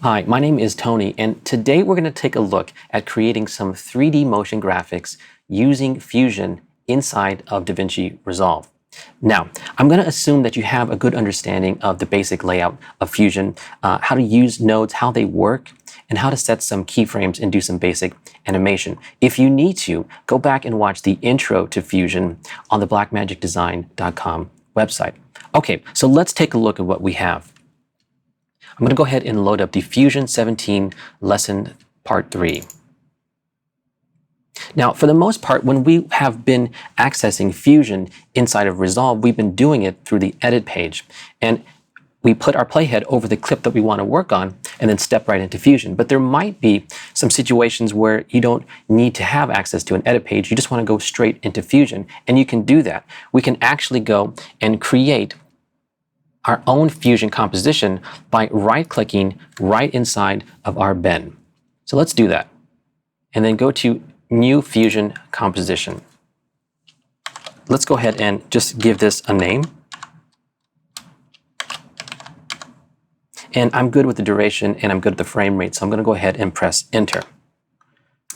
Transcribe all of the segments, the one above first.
Hi, my name is Tony, and today we're going to take a look at creating some 3D motion graphics using Fusion inside of DaVinci Resolve. Now, I'm going to assume that you have a good understanding of the basic layout of Fusion, how to use nodes, how they work, and how to set some keyframes and do some basic animation. If you need to, go back and watch the intro to Fusion on the blackmagicdesign.com website. Okay, so let's take a look at what we have. I'm going to go ahead and load up the Fusion 17 lesson part 3. Now, for the most part, when we have been accessing Fusion inside of Resolve, we've been doing it through the edit page. And we put our playhead over the clip that we want to work on and then step right into Fusion. But there might be some situations where you don't need to have access to an edit page. You just want to go straight into Fusion. And you can do that. We can actually go and create our own Fusion composition by right-clicking right inside of our Ben. So let's do that. And then go to New Fusion Composition. Let's go ahead and just give this a name. And I'm good with the duration and I'm good with the frame rate, so I'm going to go ahead and press Enter.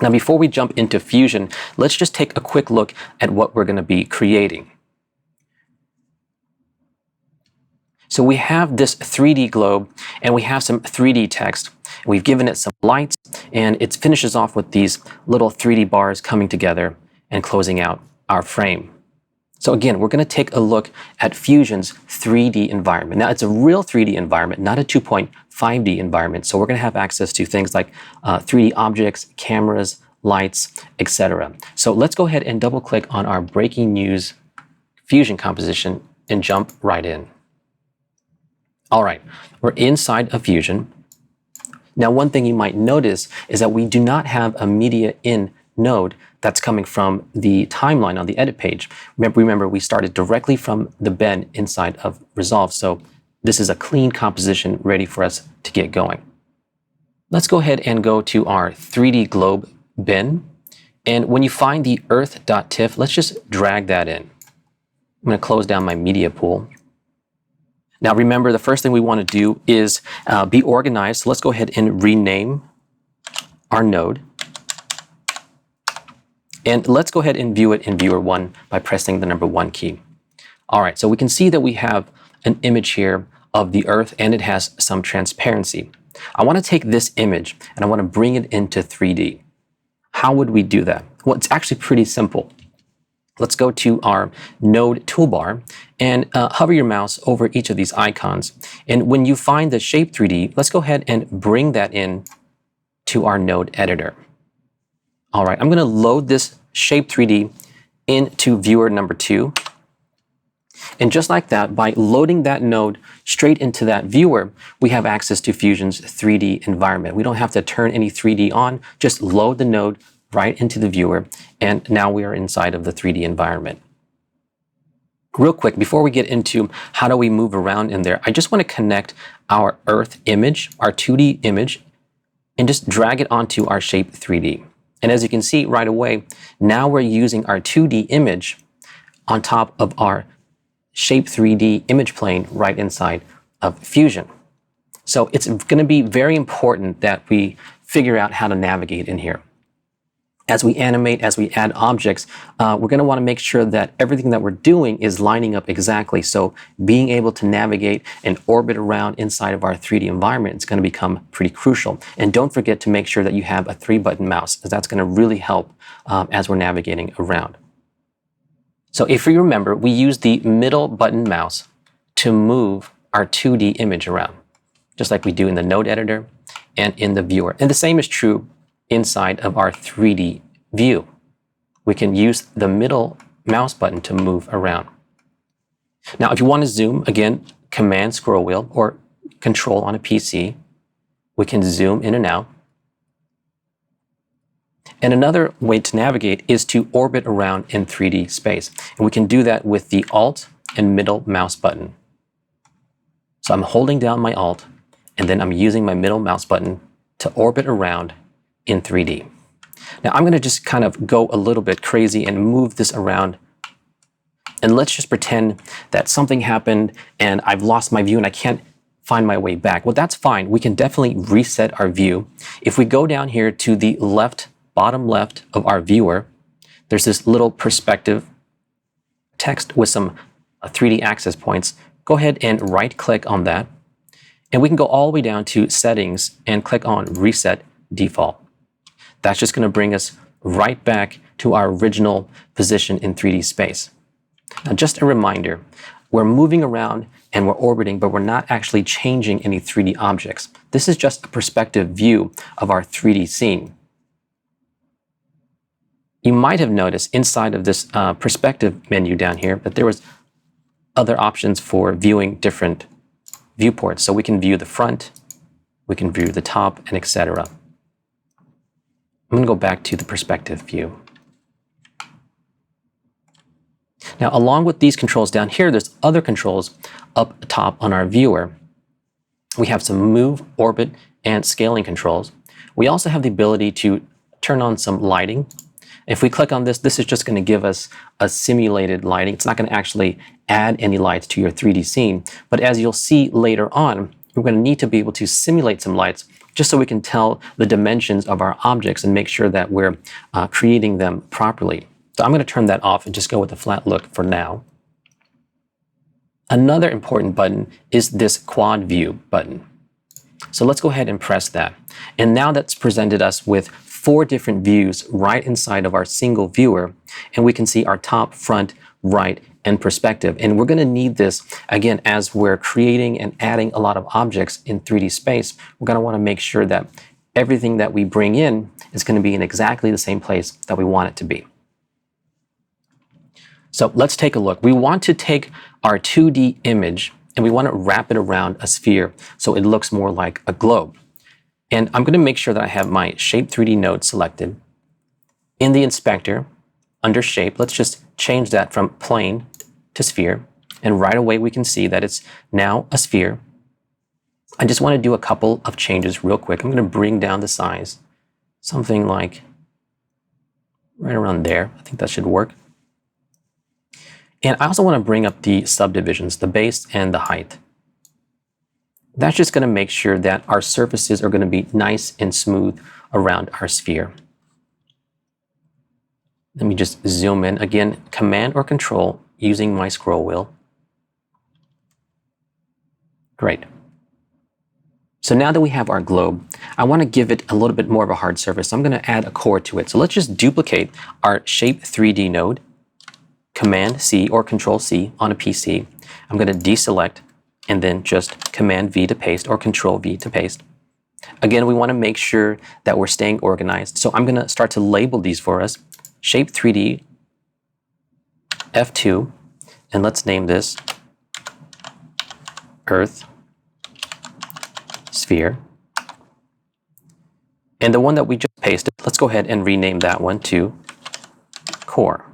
Now, before we jump into Fusion, let's just take a quick look at what we're going to be creating. So we have this 3D globe and we have some 3D text. We've given it some lights and it finishes off with these little 3D bars coming together and closing out our frame. So again, we're going to take a look at Fusion's 3D environment. Now, it's a real 3D environment, not a 2.5D environment. So we're going to have access to things like 3D objects, cameras, lights, etc. So let's go ahead and double click on our breaking news Fusion composition and jump right in. All right, we're inside of Fusion. Now, one thing you might notice is that we do not have a media in node that's coming from the timeline on the edit page. Remember, we started directly from the Ben inside of Resolve, so this is a clean composition ready for us to get going. Let's go ahead and go to our 3D globe bin, and when you find the earth.tiff, let's just drag that in. I'm going to close down my media pool. Now, remember, the first thing we want to do is be organized. So let's go ahead and rename our node. And let's go ahead and view it in Viewer 1 by pressing the number 1 key. All right, so we can see that we have an image here of the Earth, and it has some transparency. I want to take this image, and I want to bring it into 3D. How would we do that? Well, it's actually pretty simple. Let's go to our node toolbar and hover your mouse over each of these icons. And when you find the shape 3D, let's go ahead and bring that in to our node editor. All right, I'm going to load this shape 3D into viewer number 2. And just like that, by loading that node straight into that viewer, we have access to Fusion's 3D environment. We don't have to turn any 3D on, just load the node right into the viewer, and now we are inside of the 3D environment. Real quick, before we get into how do we move around in there, I just want to connect our Earth image, our 2D image, and just drag it onto our shape 3D. And as you can see right away, now we're using our 2D image on top of our shape 3D image plane right inside of Fusion. So it's going to be very important that we figure out how to navigate in here. As we animate, as we add objects, we're going to want to make sure that everything that we're doing is lining up exactly. So being able to navigate and orbit around inside of our 3D environment is going to become pretty crucial. And don't forget to make sure that you have a 3-button mouse, because that's going to really help as we're navigating around. So if you remember, we use the middle button mouse to move our 2D image around, just like we do in the node editor and in the viewer. And the same is true inside of our 3D view. We can use the middle mouse button to move around. Now, if you want to zoom, again, Command scroll wheel or Control on a PC, we can zoom in and out. And another way to navigate is to orbit around in 3D space. And we can do that with the Alt and middle mouse button. So I'm holding down my Alt, and then I'm using my middle mouse button to orbit around in 3D. Now I'm going to just kind of go a little bit crazy and move this around. And let's just pretend that something happened and I've lost my view and I can't find my way back. Well, that's fine. We can definitely reset our view. If we go down here to the left, bottom left of our viewer, there's this little perspective text with some 3D access points. Go ahead and right click on that. And we can go all the way down to settings and click on reset default. That's just going to bring us right back to our original position in 3D space. Now, just a reminder, we're moving around and we're orbiting, but we're not actually changing any 3D objects. This is just a perspective view of our 3D scene. You might have noticed inside of this perspective menu down here that there was other options for viewing different viewports. So we can view the front, we can view the top, and etc. I'm going to go back to the perspective view. Now, along with these controls down here, there's other controls up top on our viewer. We have some move, orbit, and scaling controls. We also have the ability to turn on some lighting. If we click on this, this is just going to give us a simulated lighting. It's not going to actually add any lights to your 3D scene. But as you'll see later on, we're going to need to be able to simulate some lights just so we can tell the dimensions of our objects and make sure that we're creating them properly. So I'm going to turn that off and just go with the flat look for now. Another important button is this quad view button. So let's go ahead and press that. And now that's presented us with 4 different views right inside of our single viewer. And we can see our top, front, right, and perspective. And we're going to need this, again, as we're creating and adding a lot of objects in 3D space. We're going to want to make sure that everything that we bring in is going to be in exactly the same place that we want it to be. So let's take a look. We want to take our 2D image and we want to wrap it around a sphere so it looks more like a globe. And I'm going to make sure that I have my Shape 3D node selected. In the inspector, under Shape, let's just change that from plane to sphere. And right away we can see that it's now a sphere. I just want to do a couple of changes real quick. I'm going to bring down the size, something like right around there. I think that should work. And I also want to bring up the subdivisions, the base and the height. That's just going to make sure that our surfaces are going to be nice and smooth around our sphere. Let me just zoom in. Again, Command or Control using my scroll wheel. Great. So now that we have our globe, I want to give it a little bit more of a hard surface. So I'm going to add a core to it. So let's just duplicate our Shape 3D node. Command C or Control C on a PC. I'm going to deselect and then just Command V to paste or Control V to paste. Again, we want to make sure that we're staying organized. So I'm going to start to label these for us. Shape 3D F2, and let's name this Earth Sphere. And the one that we just pasted, let's go ahead and rename that one to Core.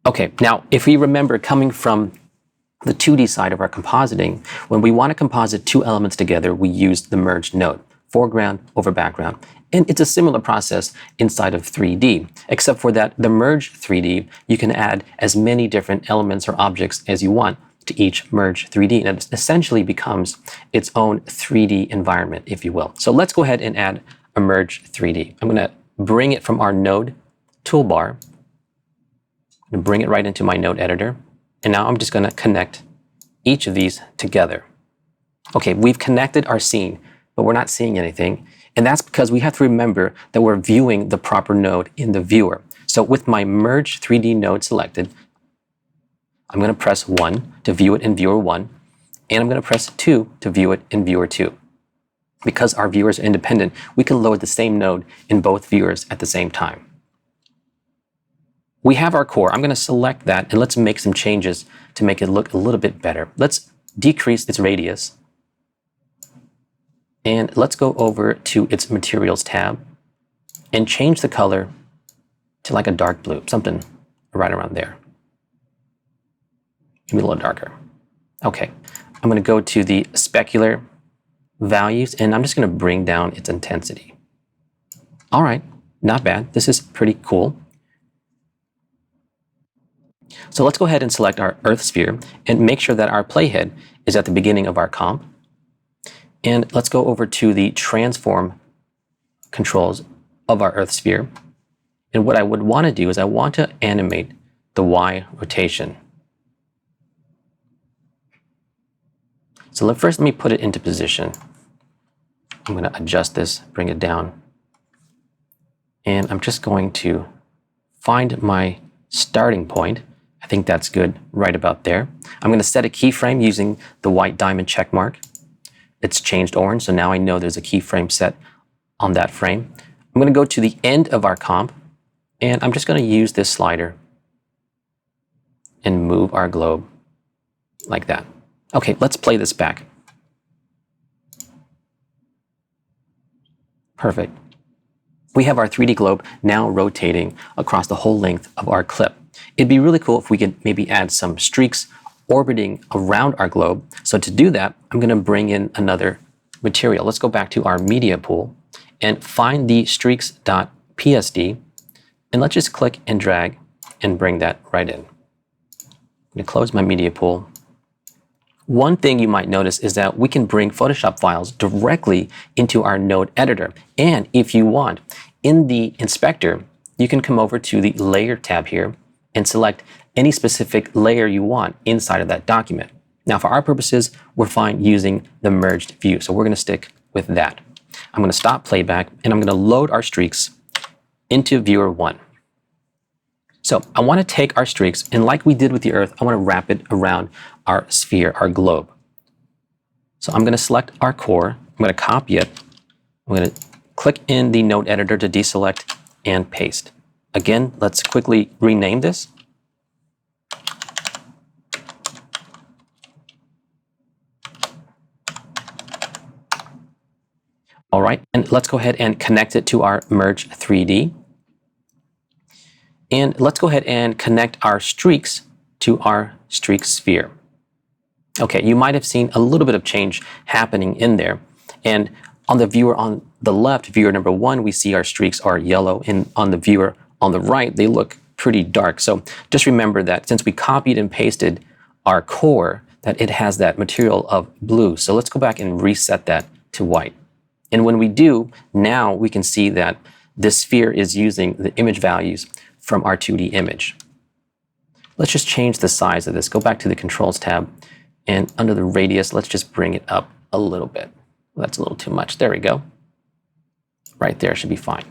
Okay, now if we remember coming from the 2D side of our compositing, when we want to composite 2 elements together, we use the merge node, foreground over background. And it's a similar process inside of 3D, except for that the merge 3D, you can add as many different elements or objects as you want to each merge 3D. And it essentially becomes its own 3D environment, if you will. So let's go ahead and add a merge 3D. I'm going to bring it from our node toolbar and bring it right into my node editor. And now I'm just going to connect each of these together. Okay, we've connected our scene, but we're not seeing anything. And that's because we have to remember that we're viewing the proper node in the viewer. So with my Merge 3D node selected, I'm going to press 1 to view it in Viewer 1, and I'm going to press 2 to view it in Viewer 2. Because our viewers are independent, we can load the same node in both viewers at the same time. We have our core. I'm going to select that and let's make some changes to make it look a little bit better. Let's decrease its radius. And let's go over to its Materials tab and change the color to like a dark blue, something right around there. Maybe a little darker. Okay, I'm going to go to the specular values and I'm just going to bring down its intensity. All right, not bad. This is pretty cool. So let's go ahead and select our Earth sphere and make sure that our playhead is at the beginning of our comp. And let's go over to the transform controls of our Earth sphere. And what I would want to do is I want to animate the Y rotation. So first let me put it into position. I'm going to adjust this, bring it down. And I'm just going to find my starting point. I think that's good right about there. I'm going to set a keyframe using the white diamond check mark. It's changed orange, so now I know there's a keyframe set on that frame. I'm going to go to the end of our comp, and I'm just going to use this slider and move our globe like that. Okay, let's play this back. Perfect. We have our 3D globe now rotating across the whole length of our clip. It'd be really cool if we could maybe add some streaks orbiting around our globe. So to do that, I'm going to bring in another material. Let's go back to our media pool and find the streaks.psd, and let's just click and drag and bring that right in. I'm going to close my media pool. One thing you might notice is that we can bring Photoshop files directly into our node editor. And if you want, in the inspector, you can come over to the layer tab here and select any specific layer you want inside of that document. Now, for our purposes, we're fine using the merged view. So we're going to stick with that. I'm going to stop playback and I'm going to load our streaks into viewer 1. So I want to take our streaks, and like we did with the Earth, I want to wrap it around our sphere, our globe. So I'm going to select our core. I'm going to copy it. I'm going to click in the node editor to deselect and paste. Again, let's quickly rename this. All right, and let's go ahead and connect it to our Merge 3D. And let's go ahead and connect our streaks to our streak sphere. Okay, you might have seen a little bit of change happening in there. And on the viewer on the left, viewer number 1, we see our streaks are yellow. And on the viewer on the right, they look pretty dark. So just remember that since we copied and pasted our core, that it has that material of blue. So let's go back and reset that to white. And when we do, now we can see that this sphere is using the image values from our 2D image. Let's just change the size of this. Go back to the Controls tab, and under the radius, let's just bring it up a little bit. Well, that's a little too much. There we go. Right there should be fine.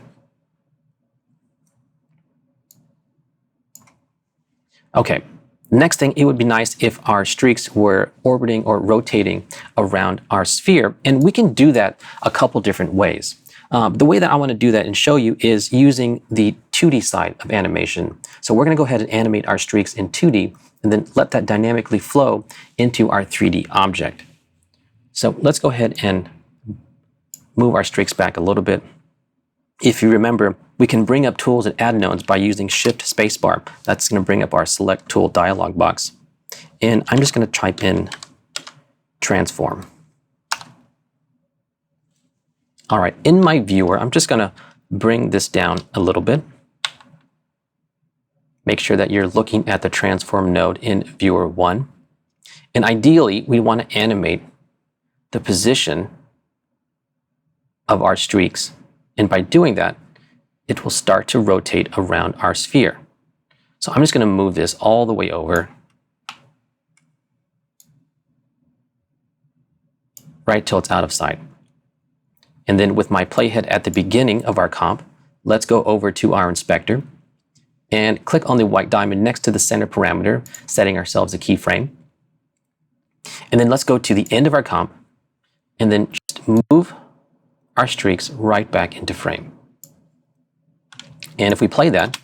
Okay, next thing, it would be nice if our streaks were orbiting or rotating around our sphere, and we can do that a couple different ways. The way that I want to do that and show you is using the 2D side of animation. So we're going to go ahead and animate our streaks in 2D and then let that dynamically flow into our 3D object. So let's go ahead and move our streaks back a little bit. If you remember, we can bring up tools and add nodes by using Shift Spacebar. That's going to bring up our Select Tool dialog box. And I'm just going to type in Transform. All right, in my viewer, I'm just going to bring this down a little bit. Make sure that you're looking at the transform node in viewer 1. And ideally, we want to animate the position of our streaks. And by doing that, it will start to rotate around our sphere. So I'm just going to move this all the way over, right till it's out of sight. And then with my playhead at the beginning of our comp, let's go over to our inspector and click on the white diamond next to the center parameter, setting ourselves a keyframe. And then let's go to the end of our comp and then just move our streaks right back into frame. And if we play that,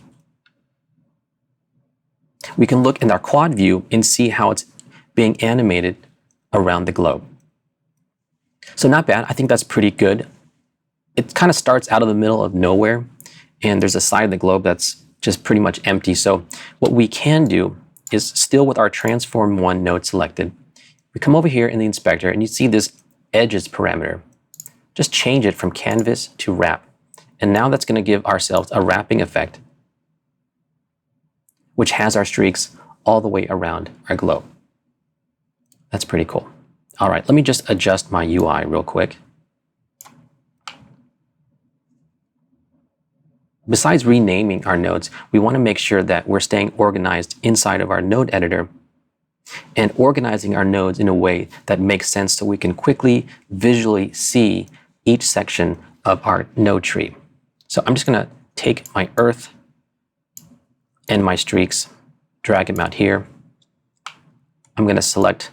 we can look in our quad view and see how it's being animated around the globe. So not bad. I think that's pretty good. It kind of starts out of the middle of nowhere, and there's a side of the globe that's just pretty much empty. So what we can do is, still with our Transform 1 node selected, we come over here in the inspector and you see this edges parameter. Just change it from canvas to wrap. And now that's going to give ourselves a wrapping effect, which has our streaks all the way around our globe. That's pretty cool. All right, let me just adjust my UI real quick. Besides renaming our nodes, we want to make sure that we're staying organized inside of our node editor and organizing our nodes in a way that makes sense so we can quickly visually see each section of our node tree. So I'm just going to take my Earth and my streaks, drag them out here. I'm going to select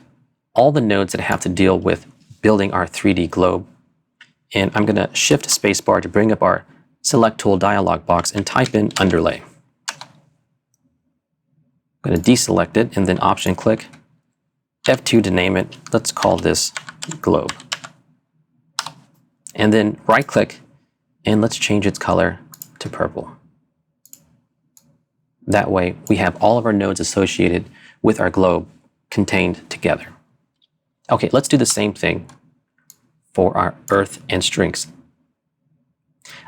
all the nodes that have to deal with building our 3D globe. And I'm going to shift spacebar to bring up our select tool dialog box and type in underlay. I'm going to deselect it and then option click F2 to name it. Let's call this globe. And then right click and let's change its color to purple. That way we have all of our nodes associated with our globe contained together. Okay, let's do the same thing for our Earth and streaks.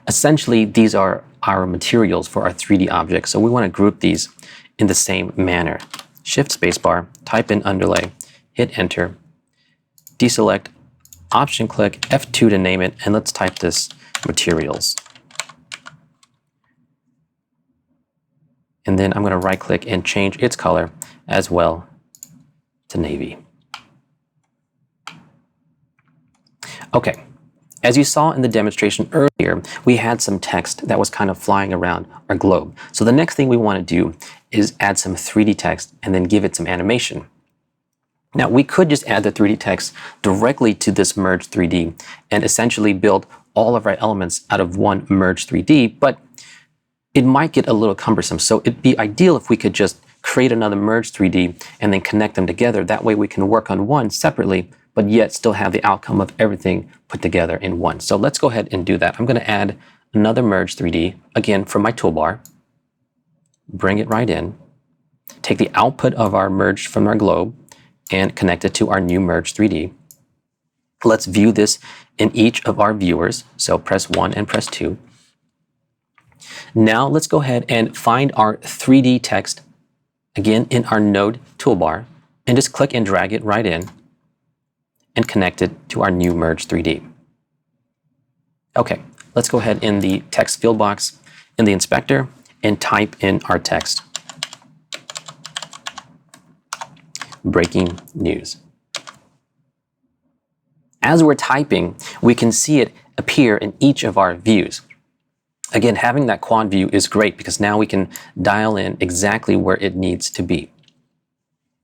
Essentially, these are our materials for our 3D objects, so we want to group these in the same manner. Shift spacebar, type in underlay, hit enter, deselect, option click F2 to name it, and let's type this materials. And then I'm going to right click and change its color as well to navy. Okay, as you saw in the demonstration earlier, we had some text that was kind of flying around our globe. So the next thing we want to do is add some 3D text and then give it some animation. Now, we could just add the 3D text directly to this Merge 3D and essentially build all of our elements out of one Merge 3D, but it might get a little cumbersome. So it'd be ideal if we could just create another Merge 3D and then connect them together. That way we can work on one separately, but yet still have the outcome of everything put together in one. So let's go ahead and do that. I'm going to add another Merge 3D, again from my toolbar, bring it right in, take the output of our merge from our globe and connect it to our new Merge 3D. Let's view this in each of our viewers. So press 1 and press 2. Now let's go ahead and find our 3D text again in our node toolbar and just click and drag it right in and connect it to our new Merge 3D. Okay, let's go ahead in the text field box in the inspector and type in our text. Breaking news. As we're typing, we can see it appear in each of our views. Again, having that quad view is great because now we can dial in exactly where it needs to be.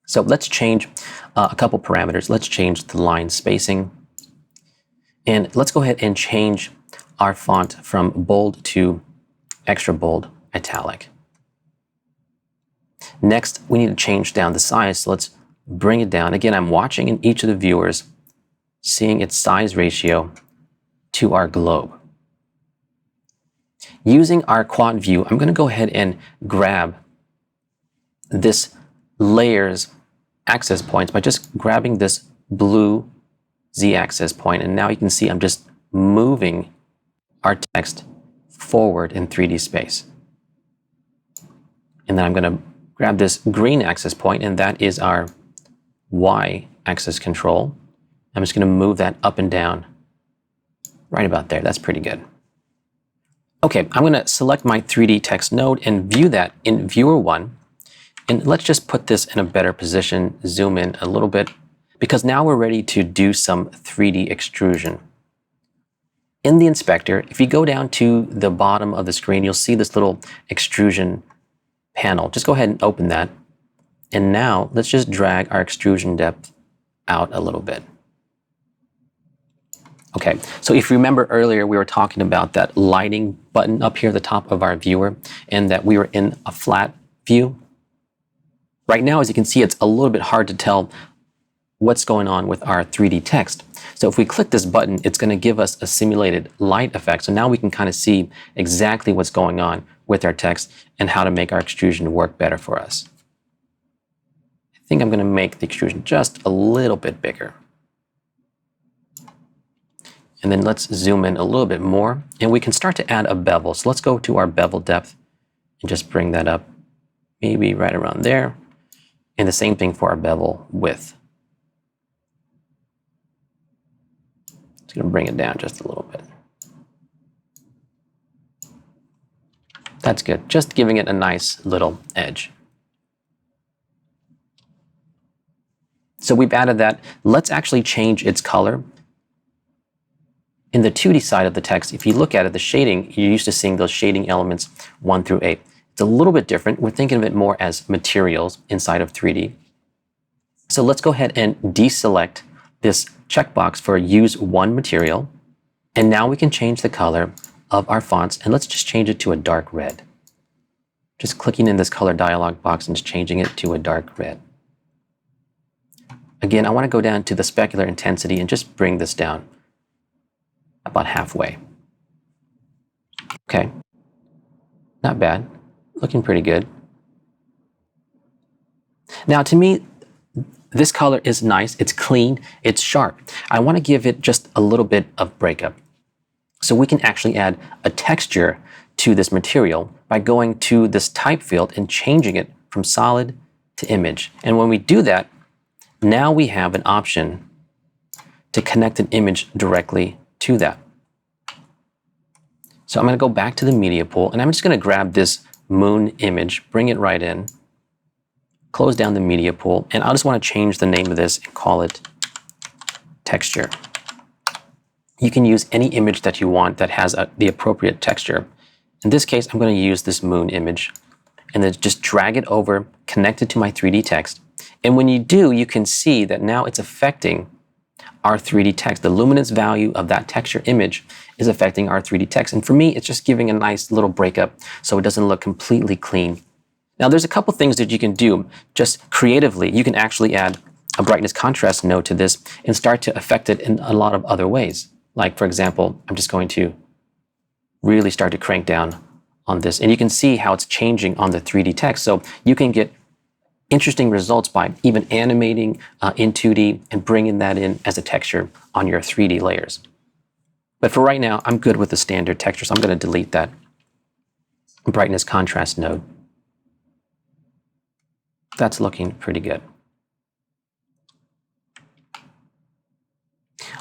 So let's change a couple parameters. Let's change the line spacing. And let's go ahead and change our font from bold to extra bold italic. Next, we need to change down the size. So let's bring it down. Again, I'm watching in each of the viewers, seeing its size ratio to our globe. Using our quad view, I'm going to go ahead and grab this layers access points by just grabbing this blue z-axis point, and now you can see I'm just moving our text forward in 3D space. And then I'm going to grab this green axis point, and that is our y-axis control. I'm just going to move that up and down right about there. That's pretty good. Okay, I'm going to select my 3D text node and view that in viewer 1. And let's just put this in a better position, zoom in a little bit, because now we're ready to do some 3D extrusion. In the inspector, if you go down to the bottom of the screen, you'll see this little extrusion panel. Just go ahead and open that. And now let's just drag our extrusion depth out a little bit. Okay, so if you remember earlier, we were talking about that lighting button up here at the top of our viewer and that we were in a flat view. Right now, as you can see, it's a little bit hard to tell what's going on with our 3D text. So if we click this button, it's going to give us a simulated light effect. So now we can kind of see exactly what's going on with our text and how to make our extrusion work better for us. I think I'm going to make the extrusion just a little bit bigger. And then let's zoom in a little bit more, and we can start to add a bevel. So let's go to our bevel depth and just bring that up, maybe right around there. And the same thing for our bevel width. It's going to bring it down just a little bit. That's good. Just giving it a nice little edge. So we've added that. Let's actually change its color. In the 2D side of the text, if you look at it, the shading, you're used to seeing those shading elements 1 through 8. It's a little bit different. We're thinking of it more as materials inside of 3D. So let's go ahead and deselect this checkbox for use one material. And now we can change the color of our fonts, and let's just change it to a dark red. Just clicking in this color dialog box and just changing it to a dark red. Again, I want to go down to the specular intensity and just bring this down about halfway. Okay, not bad, looking pretty good. Now to me, this color is nice, it's clean, it's sharp. I want to give it just a little bit of breakup. So we can actually add a texture to this material by going to this type field and changing it from solid to image. And when we do that, now we have an option to connect an image directly to that. So I'm going to go back to the media pool, and I'm just going to grab this moon image, bring it right in, close down the media pool, and I just want to change the name of this and call it texture. You can use any image that you want that has the appropriate texture. In this case, I'm going to use this moon image and then just drag it over, connect it to my 3D text. And when you do, you can see that now it's affecting our 3D text. The luminance value of that texture image is affecting our 3D text. And for me, it's just giving a nice little breakup so it doesn't look completely clean. Now, there's a couple things that you can do just creatively. You can actually add a brightness contrast node to this and start to affect it in a lot of other ways. Like, for example, I'm just going to really start to crank down on this. And you can see how it's changing on the 3D text. So you can get interesting results by even animating in 2D and bringing that in as a texture on your 3D layers. But for right now, I'm good with the standard texture, so I'm going to delete that brightness contrast node. That's looking pretty good.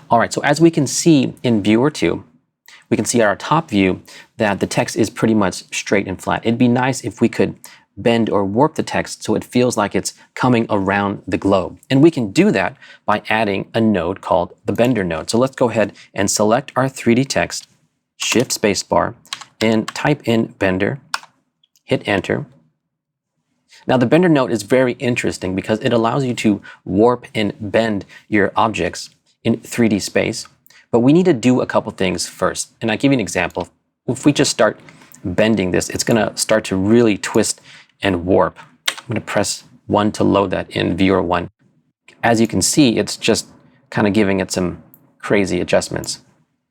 All right, so as we can see in Viewer 2, we can see at our top view that the text is pretty much straight and flat. It'd be nice if we could bend or warp the text so it feels like it's coming around the globe. And we can do that by adding a node called the Bender node. So let's go ahead and select our 3D text, Shift Spacebar, and type in Bender, hit Enter. Now the Bender node is very interesting because it allows you to warp and bend your objects in 3D space. But we need to do a couple things first. And I'll give you an example. If we just start bending this, it's going to start to really twist and warp. I'm going to press 1 to load that in Viewer 1. As you can see, it's just kind of giving it some crazy adjustments.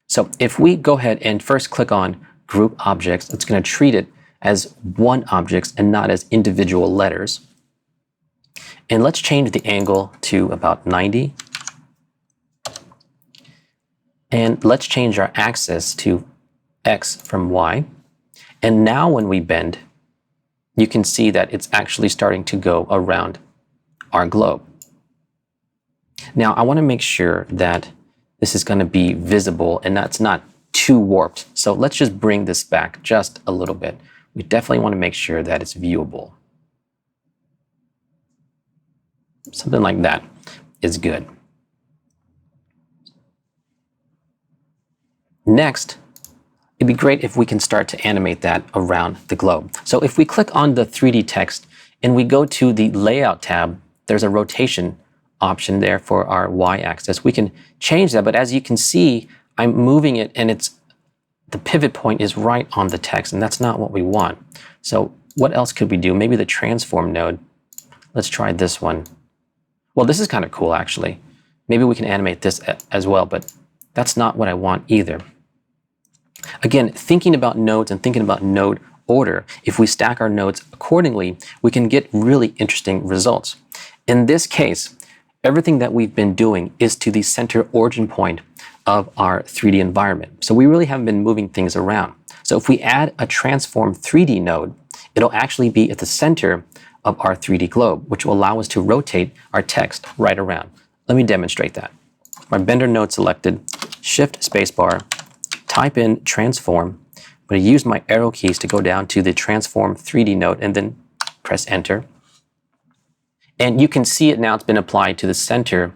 So if we go ahead and first click on Group Objects, it's going to treat it as one object and not as individual letters. And let's change the angle to about 90. And let's change our axis to X from Y. And now when we bend, you can see that it's actually starting to go around our globe. Now I want to make sure that this is going to be visible and that's not too warped. So let's just bring this back just a little bit. We definitely want to make sure that it's viewable. Something like that is good. Next, it'd be great if we can start to animate that around the globe. So if we click on the 3D text and we go to the Layout tab, there's a rotation option there for our Y-axis. We can change that, but as you can see, I'm moving it and the pivot point is right on the text, and that's not what we want. So what else could we do? Maybe the transform node. Let's try this one. Well, this is kind of cool, actually. Maybe we can animate this as well, but that's not what I want either. Again, thinking about nodes and thinking about node order, if we stack our nodes accordingly, we can get really interesting results. In this case, everything that we've been doing is to the center origin point of our 3D environment. So we really haven't been moving things around. So if we add a transform 3D node, it'll actually be at the center of our 3D globe, which will allow us to rotate our text right around. Let me demonstrate that. My Blender node selected, Shift spacebar, type in transform. I'm going to use my arrow keys to go down to the transform 3D node and then press enter. And you can see it now, it's been applied to the center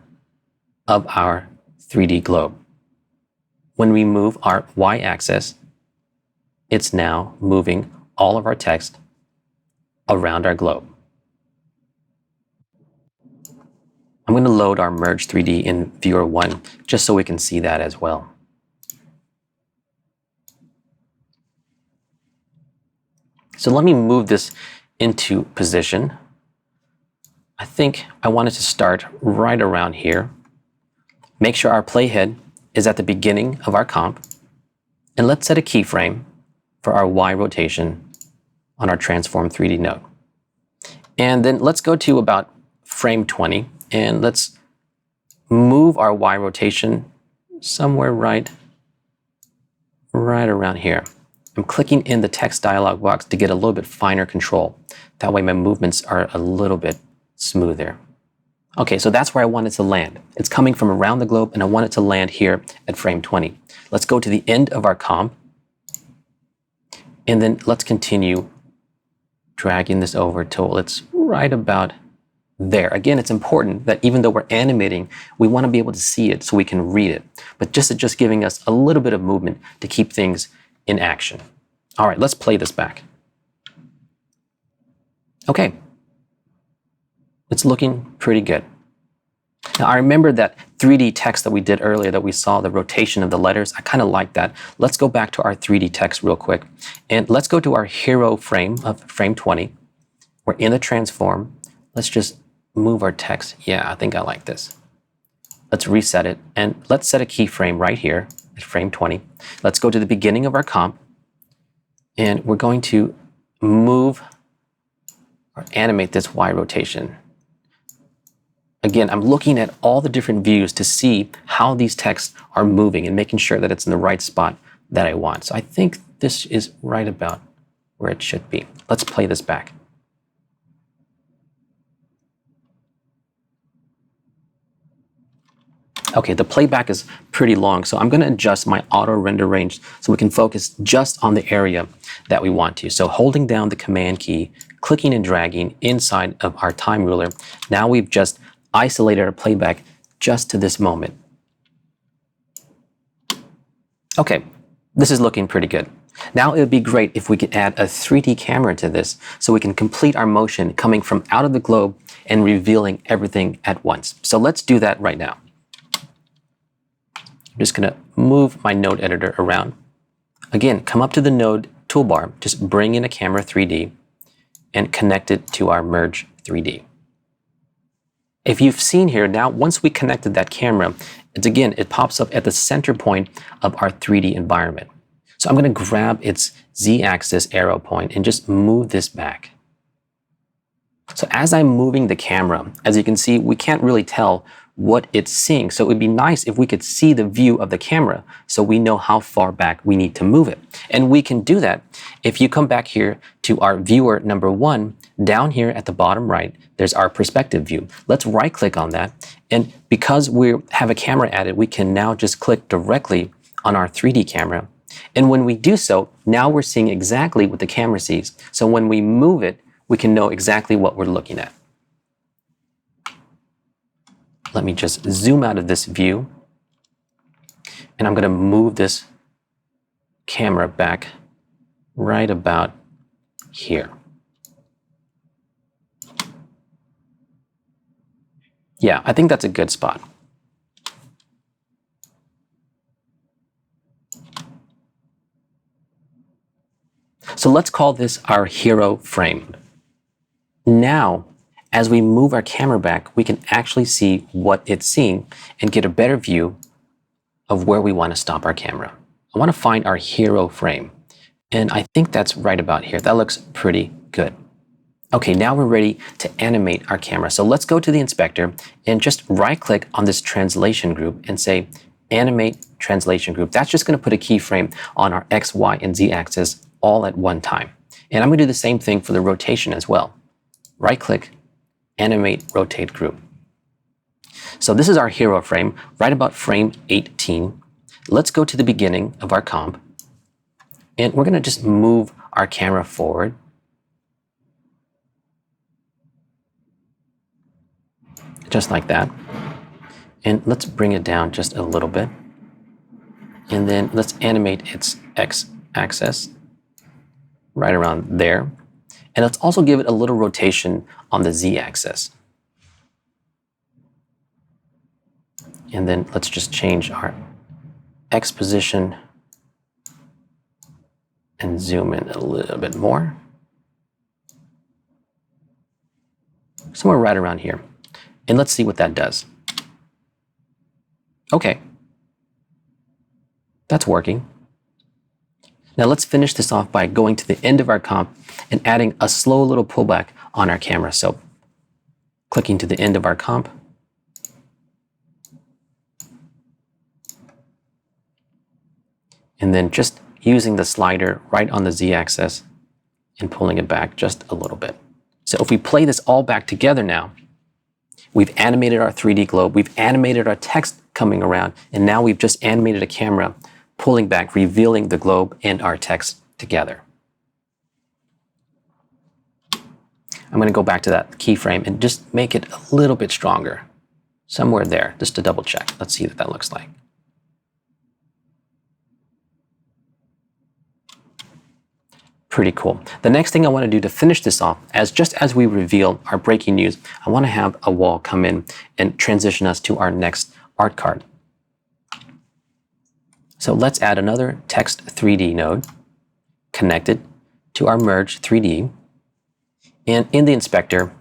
of our 3D globe. When we move our y-axis, it's now moving all of our text around our globe. I'm going to load our Merge 3D in Viewer 1 just so we can see that as well. So let me move this into position. I think I want it to start right around here. Make sure our playhead is at the beginning of our comp. And let's set a keyframe for our Y rotation on our Transform 3D node. And then let's go to about frame 20 and let's move our Y rotation somewhere right around here. I'm clicking in the text dialog box to get a little bit finer control. That way my movements are a little bit smoother. Okay, so that's where I want it to land. It's coming from around the globe and I want it to land here at frame 20. Let's go to the end of our comp and then let's continue dragging this over till it's right about there. Again, it's important that even though we're animating, we want to be able to see it so we can read it. But just giving us a little bit of movement to keep things in action. All right, let's play this back. Okay. It's looking pretty good. Now, I remember that 3D text that we did earlier that we saw the rotation of the letters. I kind of like that. Let's go back to our 3D text real quick. And let's go to our hero frame of frame 20. We're in the transform. Let's just move our text. Yeah, I think I like this. Let's reset it. And let's set a keyframe right here at frame 20. Let's go to the beginning of our comp. And we're going to move or animate this Y rotation. Again, I'm looking at all the different views to see how these texts are moving and making sure that it's in the right spot that I want. So I think this is right about where it should be. Let's play this back. Okay, the playback is pretty long, so I'm going to adjust my auto render range so we can focus just on the area that we want to. So holding down the command key, clicking and dragging inside of our time ruler, now we've just isolated our playback just to this moment. Okay, this is looking pretty good. Now it would be great if we could add a 3D camera to this so we can complete our motion coming from out of the globe and revealing everything at once. So let's do that right now. I'm just going to move my node editor around. Again, come up to the node toolbar, just bring in a camera 3D and connect it to our Merge 3D. If you've seen here, now once we connected that camera, it pops up at the center point of our 3D environment. So I'm going to grab its Z-axis arrow point and just move this back. So as I'm moving the camera, as you can see, we can't really tell what it's seeing. So it would be nice if we could see the view of the camera so we know how far back we need to move it. And we can do that if you come back here to our viewer number 1, down here at the bottom right, there's our perspective view. Let's right click on that. And because we have a camera added, we can now just click directly on our 3D camera. And when we do so, now we're seeing exactly what the camera sees. So when we move it, we can know exactly what we're looking at. Let me just zoom out of this view. And I'm going to move this camera back right about here. Yeah, I think that's a good spot. So let's call this our hero frame. Now, as we move our camera back, we can actually see what it's seeing and get a better view of where we want to stop our camera. I want to find our hero frame. And I think that's right about here. That looks pretty good. Okay, now we're ready to animate our camera. So let's go to the inspector and just right click on this translation group and say animate translation group. That's just going to put a keyframe on our X, Y, and Z axis all at one time. And I'm going to do the same thing for the rotation as well. right click, animate, rotate group. So this is our hero frame, right about frame 18. Let's go to the beginning of our comp, and we're going to just move our camera forward. Just like that. And let's bring it down just a little bit. And then let's animate its x-axis right around there. And let's also give it a little rotation on the z-axis. And then let's just change our X position and zoom in a little bit more. Somewhere right around here. And let's see what that does. Okay. That's working. Now let's finish this off by going to the end of our comp and adding a slow little pullback on our camera. So clicking to the end of our comp. And then just using the slider right on the z-axis and pulling it back just a little bit. So if we play this all back together now, we've animated our 3D globe, we've animated our text coming around, and now we've just animated a camera pulling back, revealing the globe and our text together. I'm going to go back to that keyframe and just make it a little bit stronger. Somewhere there, just to double check. Let's see what that looks like. Pretty cool. The next thing I want to do to finish this off, just as we reveal our breaking news, I want to have a wall come in and transition us to our next art card. So let's add another text 3D node connected to our merge 3D. And in the inspector,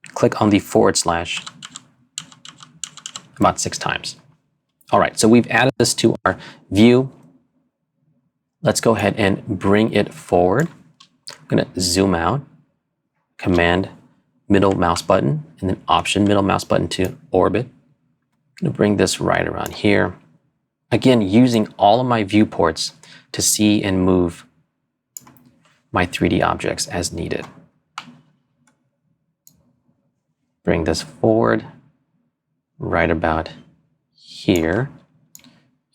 click on the / about 6 times. All right, so we've added this to our view. Let's go ahead and bring it forward. I'm going to zoom out, Command middle mouse button, and then Option middle mouse button to orbit. I'm going to bring this right around here. Again, using all of my viewports to see and move my 3D objects as needed. Bring this forward right about here.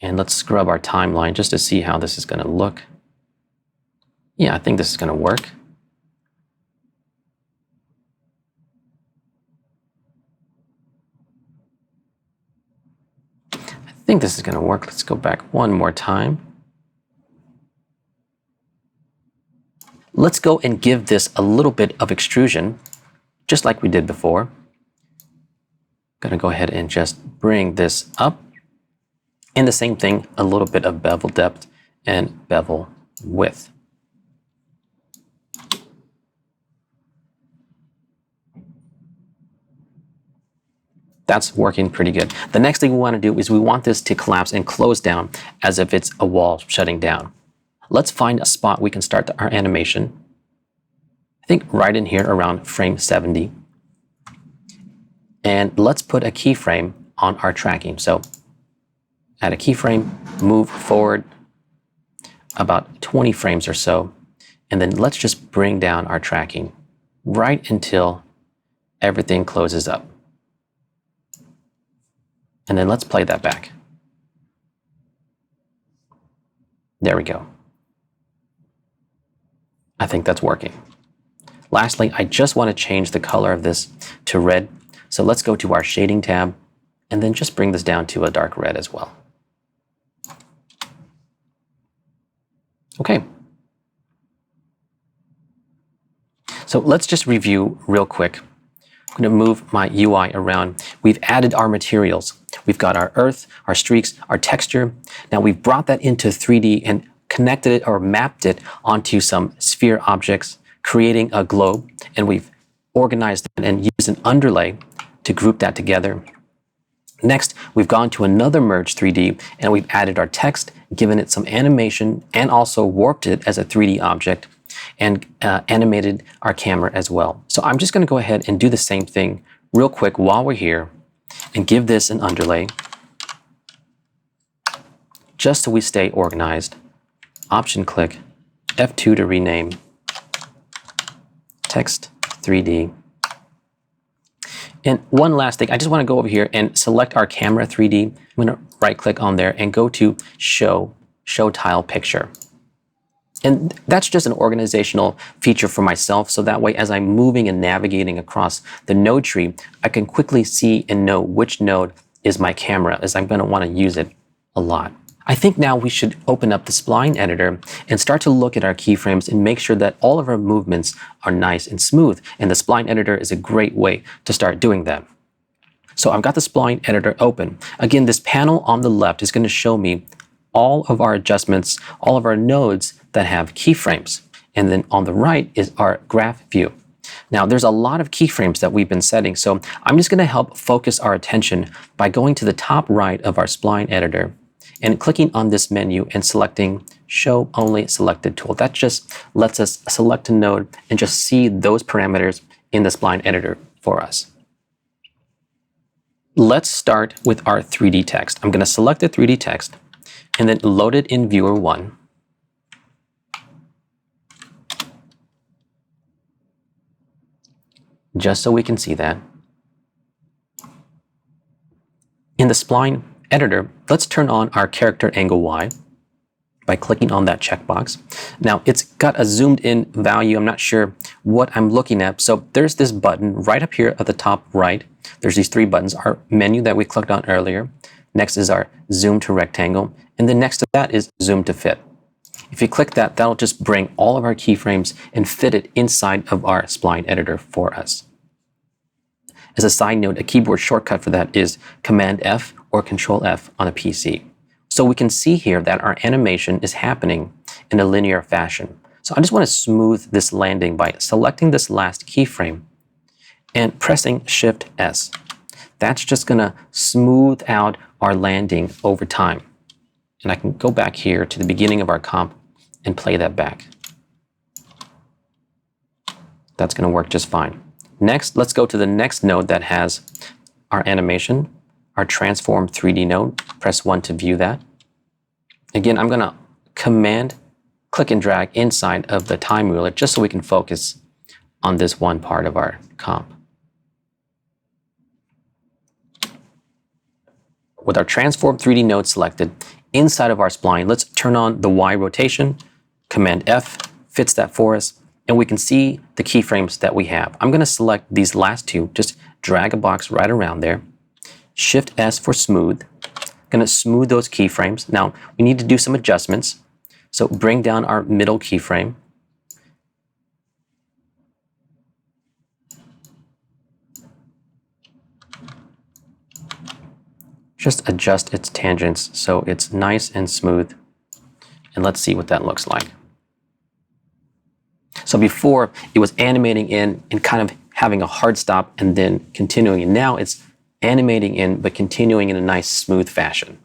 And let's scrub our timeline just to see how this is going to look. Yeah, I think this is going to work. I think this is going to work. Let's go back one more time. Let's go and give this a little bit of extrusion, just like we did before. Going to go ahead and just bring this up. And the same thing, a little bit of bevel depth and bevel width. That's working pretty good. The next thing we want to do is we want this to collapse and close down as if it's a wall shutting down. Let's find a spot we can start our animation. I think right in here around frame 70. And let's put a keyframe on our tracking. So add a keyframe, move forward about 20 frames or so, and then let's just bring down our tracking right until everything closes up. And then let's play that back. There we go. I think that's working. Lastly, I just want to change the color of this to red. So let's go to our shading tab and then just bring this down to a dark red as well. Okay. So let's just review real quick. I'm going to move my UI around. We've added our materials. We've got our earth, our streaks, our texture. Now we've brought that into 3D and connected it or mapped it onto some sphere objects, creating a globe. And we've organized it and used an underlay to group that together. Next, we've gone to another Merge 3D and we've added our text, given it some animation, and also warped it as a 3D object and animated our camera as well. So I'm just going to go ahead and do the same thing real quick while we're here and give this an underlay just so we stay organized. Option click F2 to rename text 3D. And one last thing, I just want to go over here and select our camera 3D. I'm going to right click on there and go to show tile picture. And that's just an organizational feature for myself. So that way, as I'm moving and navigating across the node tree, I can quickly see and know which node is my camera, as I'm going to want to use it a lot. I think now we should open up the spline editor and start to look at our keyframes and make sure that all of our movements are nice and smooth. And the spline editor is a great way to start doing that. So I've got the spline editor open. Again, this panel on the left is going to show me all of our adjustments, all of our nodes that have keyframes. And then on the right is our graph view. Now, there's a lot of keyframes that we've been setting, so I'm just going to help focus our attention by going to the top right of our spline editor and clicking on this menu and selecting Show Only Selected Tool. That just lets us select a node and just see those parameters in the spline editor for us. Let's start with our 3D text. I'm going to select the 3D text and then load it in Viewer 1. Just so we can see that. In the spline editor, let's turn on our character angle Y by clicking on that checkbox. Now, it's got a zoomed in value. I'm not sure what I'm looking at. So there's this button right up here at the top right. There's these 3 buttons, our menu that we clicked on earlier. Next is our zoom to rectangle. And then next to that is zoom to fit. If you click that, that'll just bring all of our keyframes and fit it inside of our spline editor for us. As a side note, a keyboard shortcut for that is Command F or Control F on a PC. So we can see here that our animation is happening in a linear fashion. So I just want to smooth this landing by selecting this last keyframe and pressing Shift S. That's just going to smooth out our landing over time. And I can go back here to the beginning of our comp and play that back. That's going to work just fine. Next, let's go to the next node that has our animation, our transform 3D node. Press 1 to view that. Again, I'm going to Command, click and drag inside of the time ruler just so we can focus on this one part of our comp. With our transform 3D node selected, inside of our spline, let's turn on the Y rotation. Command F fits that for us. And we can see the keyframes that we have. I'm going to select these last 2, just drag a box right around there. Shift S for smooth. I'm going to smooth those keyframes. Now, we need to do some adjustments. So bring down our middle keyframe. Just adjust its tangents so it's nice and smooth. And let's see what that looks like. So before, it was animating in and kind of having a hard stop and then continuing. And now it's animating in, but continuing in a nice, smooth fashion.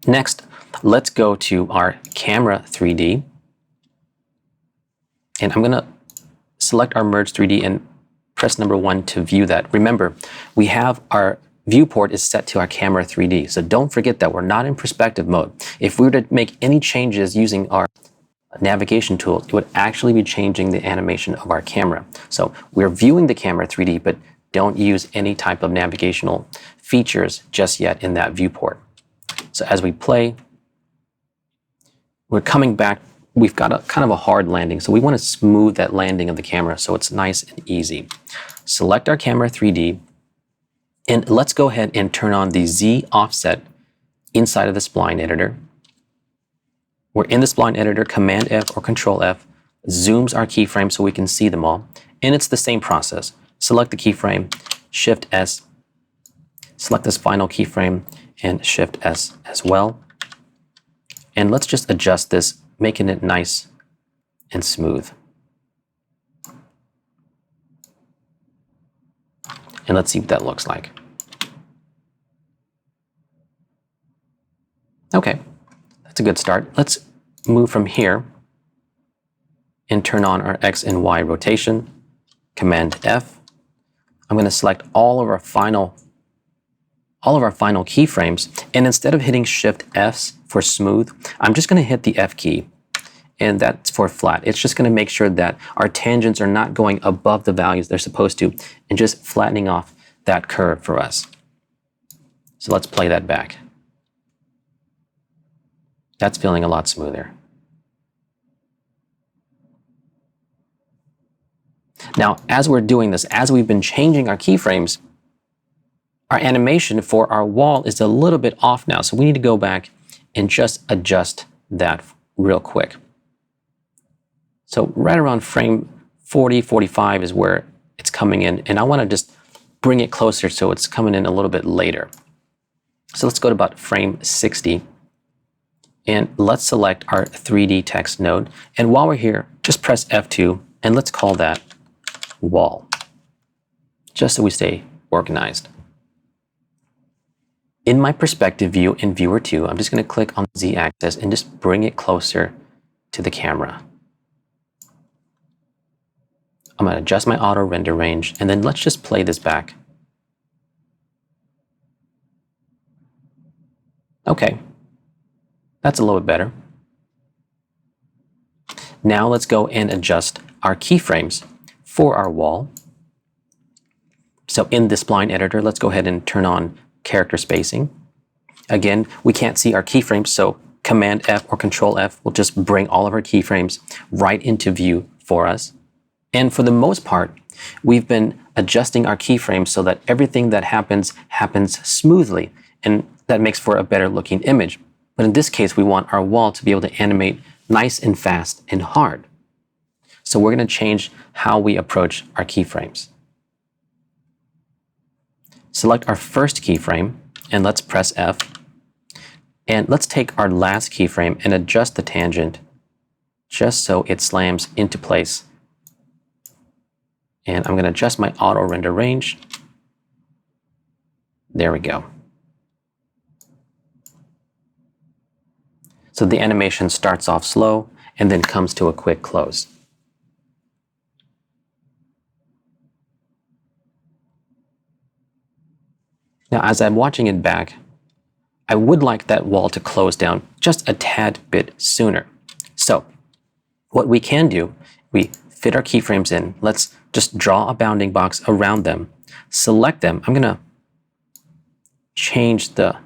Next, let's go to our camera 3D. And I'm going to select our Merge 3D and press number 1 to view that. Remember, we have our viewport is set to our camera 3D. So don't forget that we're not in perspective mode. If we were to make any changes using our navigation tool, it would actually be changing the animation of our camera. So we're viewing the camera 3D, but don't use any type of navigational features just yet in that viewport. So as we play, we're coming back. We've got a kind of a hard landing. So we want to smooth that landing of the camera so it's nice and easy. Select our camera 3D. And let's go ahead and turn on the Z offset inside of the spline editor. We're in the spline editor, Command F or Control F zooms our keyframes so we can see them all. And it's the same process. Select the keyframe, Shift S, select this final keyframe and Shift S as well. And let's just adjust this, making it nice and smooth. And let's see what that looks like. Okay, that's a good start. Let's move from here and turn on our X and Y rotation. Command F. I'm going to select all of our final keyframes, and instead of hitting Shift S for smooth, I'm just going to hit the F key, and that's for flat. It's just going to make sure that our tangents are not going above the values they're supposed to and just flattening off that curve for us. So let's play that back. That's feeling a lot smoother. Now, as we're doing this, as we've been changing our keyframes, our animation for our wall is a little bit off now. So we need to go back and just adjust that real quick. So right around frame 40, 45 is where it's coming in. And I want to just bring it closer so it's coming in a little bit later. So let's go to about frame 60. And let's select our 3D text node. And while we're here, just press F2 and let's call that wall, just so we stay organized. In my perspective view in Viewer 2, I'm just going to click on the Z-axis and just bring it closer to the camera. I'm going to adjust my auto render range, and then let's just play this back. Okay, that's a little bit better. Now let's go and adjust our keyframes for our wall. So in the spline editor, let's go ahead and turn on character spacing. Again, we can't see our keyframes, so Command F or Control F will just bring all of our keyframes right into view for us. And for the most part, we've been adjusting our keyframes so that everything that happens smoothly, and that makes for a better looking image. But in this case, we want our wall to be able to animate nice and fast and hard. So we're going to change how we approach our keyframes. Select our first keyframe and let's press F. And let's take our last keyframe and adjust the tangent just so it slams into place. And I'm going to adjust my auto render range. There we go. So the animation starts off slow and then comes to a quick close. Now, as I'm watching it back, I would like that wall to close down just a tad bit sooner. So what we can do, we fit our keyframes in. Let's just draw a bounding box around them, select them. I'm going to change the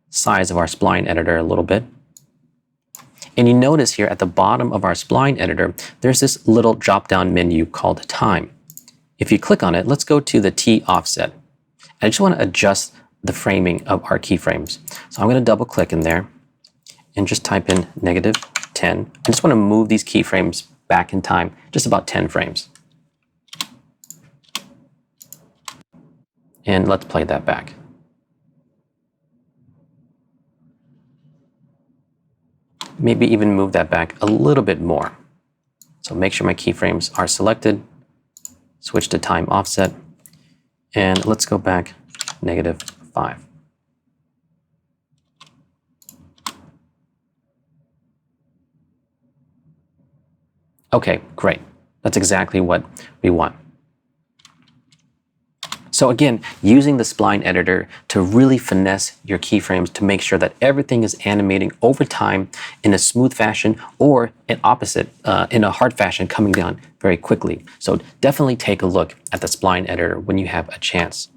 size of our spline editor a little bit. And you notice here at the bottom of our spline editor, there's this little drop-down menu called Time. If you click on it, let's go to the T offset. I just want to adjust the framing of our keyframes. So I'm going to double click in there and just type in -10. I just want to move these keyframes back in time, just about 10 frames. And let's play that back. Maybe even move that back a little bit more. So make sure my keyframes are selected, switch to time offset, and let's go back -5. Okay, great. That's exactly what we want. So again, using the spline editor to really finesse your keyframes to make sure that everything is animating over time in a smooth fashion or an opposite, in a hard fashion, coming down very quickly. So definitely take a look at the spline editor when you have a chance.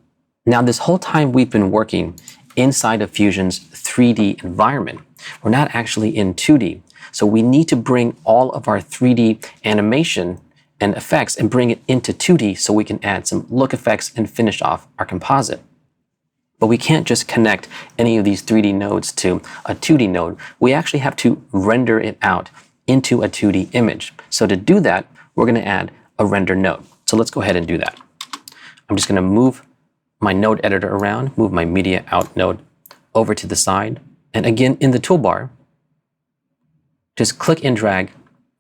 Now, this whole time we've been working inside of Fusion's 3D environment, we're not actually in 2D. So we need to bring all of our 3D animation and effects and bring it into 2D so we can add some look effects and finish off our composite. But we can't just connect any of these 3D nodes to a 2D node. We actually have to render it out into a 2D image. So to do that, we're going to add a render node. So let's go ahead and do that. I'm just going to move my node editor around, move my media out node over to the side. And again, in the toolbar, just click and drag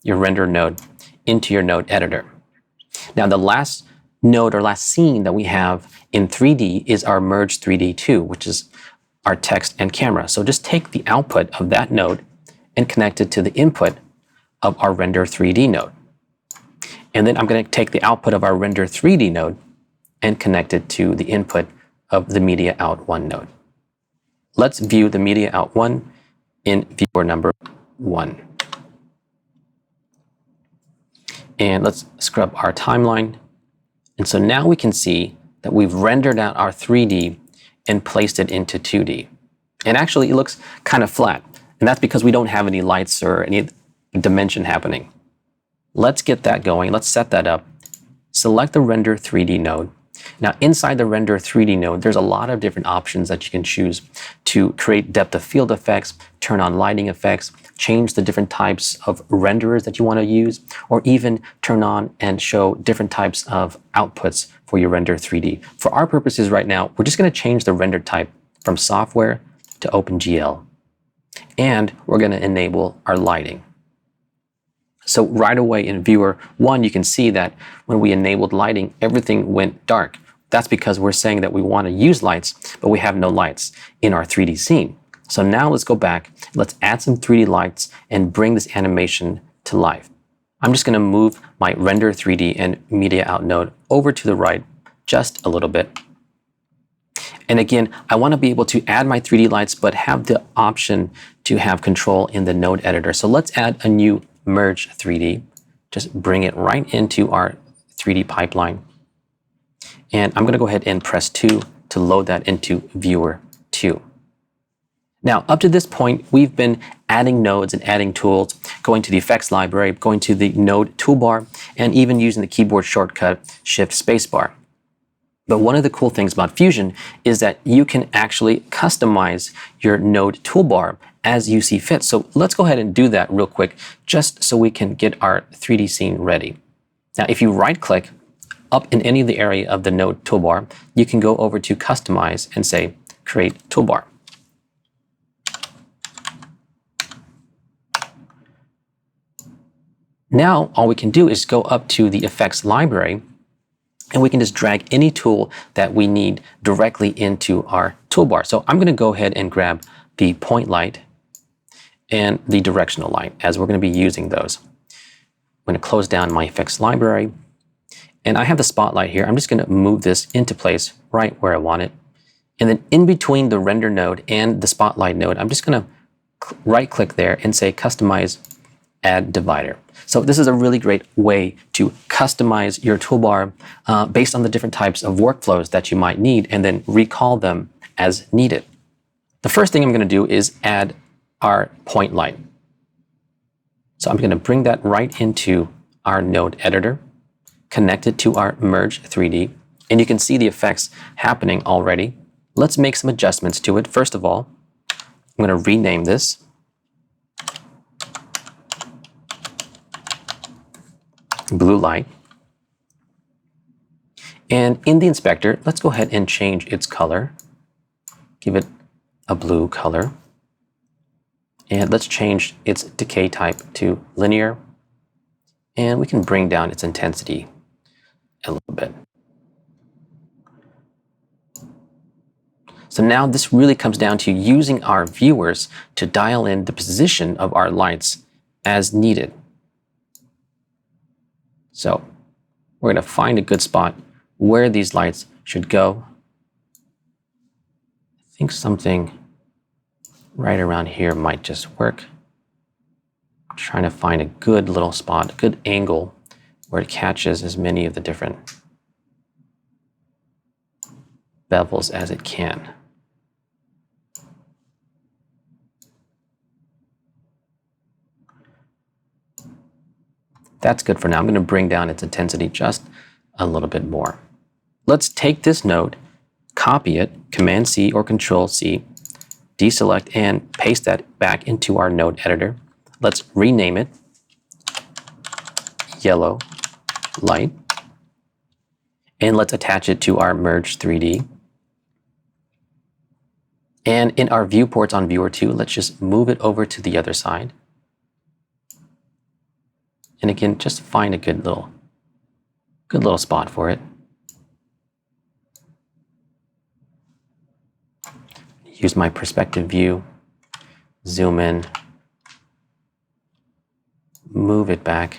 your render node into your node editor. Now, the last node or last scene that we have in 3D is our Merge 3D 2, which is our text and camera. So just take the output of that node and connect it to the input of our Render 3D node. And then I'm going to take the output of our Render 3D node and connect it to the input of the Media Out 1 node. Let's view the Media Out 1 in viewer number 1. And let's scrub our timeline. And so now we can see that we've rendered out our 3D and placed it into 2D. And actually, it looks kind of flat. And that's because we don't have any lights or any dimension happening. Let's get that going. Let's set that up. Select the Render 3D node. Now, inside the Render 3D node, there's a lot of different options that you can choose to create depth of field effects, turn on lighting effects, change the different types of renderers that you want to use, or even turn on and show different types of outputs for your Render 3D. For our purposes right now, we're just going to change the render type from software to OpenGL. And we're going to enable our lighting. So right away in Viewer 1, you can see that when we enabled lighting, everything went dark. That's because we're saying that we want to use lights, but we have no lights in our 3D scene. So now let's go back, let's add some 3D lights and bring this animation to life. I'm just going to move my Render 3D and Media Out node over to the right just a little bit. And again, I want to be able to add my 3D lights, but have the option to have control in the node editor. So let's add a new Merge 3D. Just bring it right into our 3D pipeline. And I'm going to go ahead and press 2 to load that into Viewer 2. Now, up to this point, we've been adding nodes and adding tools, going to the effects library, going to the node toolbar, and even using the keyboard shortcut Shift Spacebar. But one of the cool things about Fusion is that you can actually customize your node toolbar as you see fit. So let's go ahead and do that real quick, just so we can get our 3D scene ready. Now, if you right-click up in any of the area of the node toolbar, you can go over to Customize and say Create Toolbar. Now, all we can do is go up to the effects library, and we can just drag any tool that we need directly into our toolbar. So I'm going to go ahead and grab the point light and the directional light, as we're going to be using those. I'm going to close down my effects library, and I have the spotlight here. I'm just going to move this into place right where I want it. And then in between the render node and the spotlight node, I'm just going to right-click there and say Customize Add Divider. So this is a really great way to customize your toolbar based on the different types of workflows that you might need, and then recall them as needed. The first thing I'm going to do is add our point light. So I'm going to bring that right into our node editor, connect it to our Merge 3D, and you can see the effects happening already. Let's make some adjustments to it. First of all, I'm going to rename this Blue Light. And in the inspector, let's go ahead and change its color. Give it a blue color. And let's change its decay type to linear. And we can bring down its intensity a little bit. So now this really comes down to using our viewers to dial in the position of our lights as needed. So we're going to find a good spot where these lights should go. I think something right around here might just work. I'm trying to find a good little spot, a good angle where it catches as many of the different bevels as it can. That's good for now. I'm going to bring down its intensity just a little bit more. Let's take this node, copy it, Command-C or Control-C, deselect, and paste that back into our node editor. Let's rename it Yellow Light, and let's attach it to our Merge 3D. And in our viewports on Viewer 2, let's just move it over to the other side. And again, just find a good little spot for it. Use my perspective view, zoom in, move it back,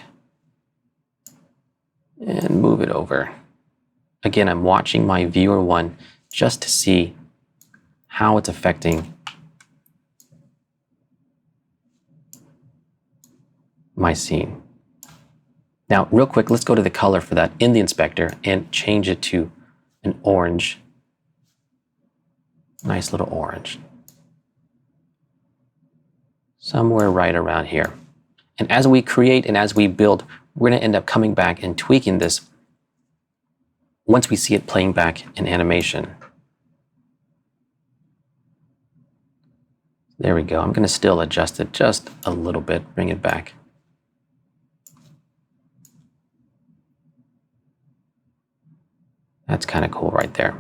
and move it over. Again, I'm watching my Viewer 1 just to see how it's affecting my scene. Now, real quick, let's go to the color for that in the inspector and change it to an orange. Nice little orange. Somewhere right around here. And as we create and as we build, we're going to end up coming back and tweaking this once we see it playing back in animation. There we go. I'm going to still adjust it just a little bit, bring it back. That's kind of cool right there.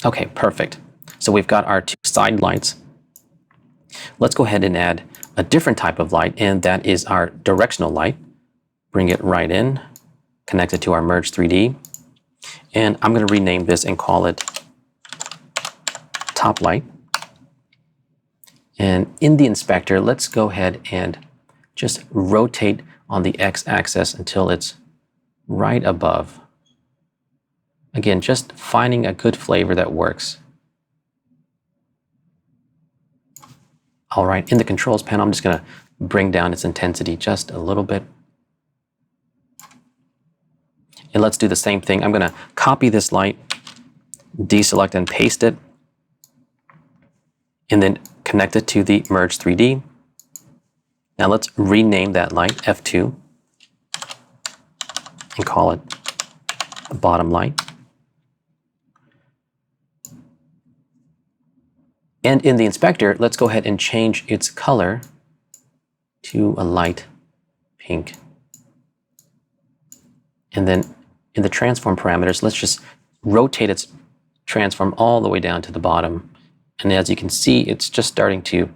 Okay, perfect. So we've got our two side lights. Let's go ahead and add a different type of light, and that is our directional light. Bring it right in, connect it to our Merge 3D, and I'm going to rename this and call it Top Light. And in the inspector, let's go ahead and just rotate on the x-axis until it's right above. Again, just finding a good flavor that works. All right, in the controls panel, I'm just going to bring down its intensity just a little bit. And let's do the same thing. I'm going to copy this light, deselect and paste it, and then connect it to the Merge 3D. Now let's rename that light F2 and call it the bottom light. And in the inspector, let's go ahead and change its color to a light pink. And then in the transform parameters, let's just rotate its transform all the way down to the bottom. And as you can see, it's just starting to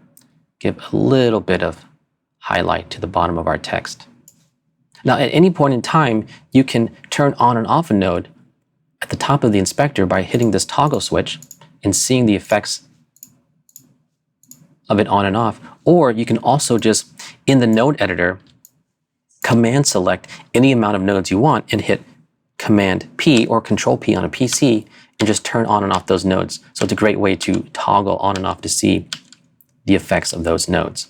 give a little bit of highlight to the bottom of our text. Now, at any point in time, you can turn on and off a node at the top of the inspector by hitting this toggle switch and seeing the effects of it on and off. Or you can also just, in the node editor, command select any amount of nodes you want and hit Command P or Control P on a PC and just turn on and off those nodes. So it's a great way to toggle on and off to see the effects of those nodes.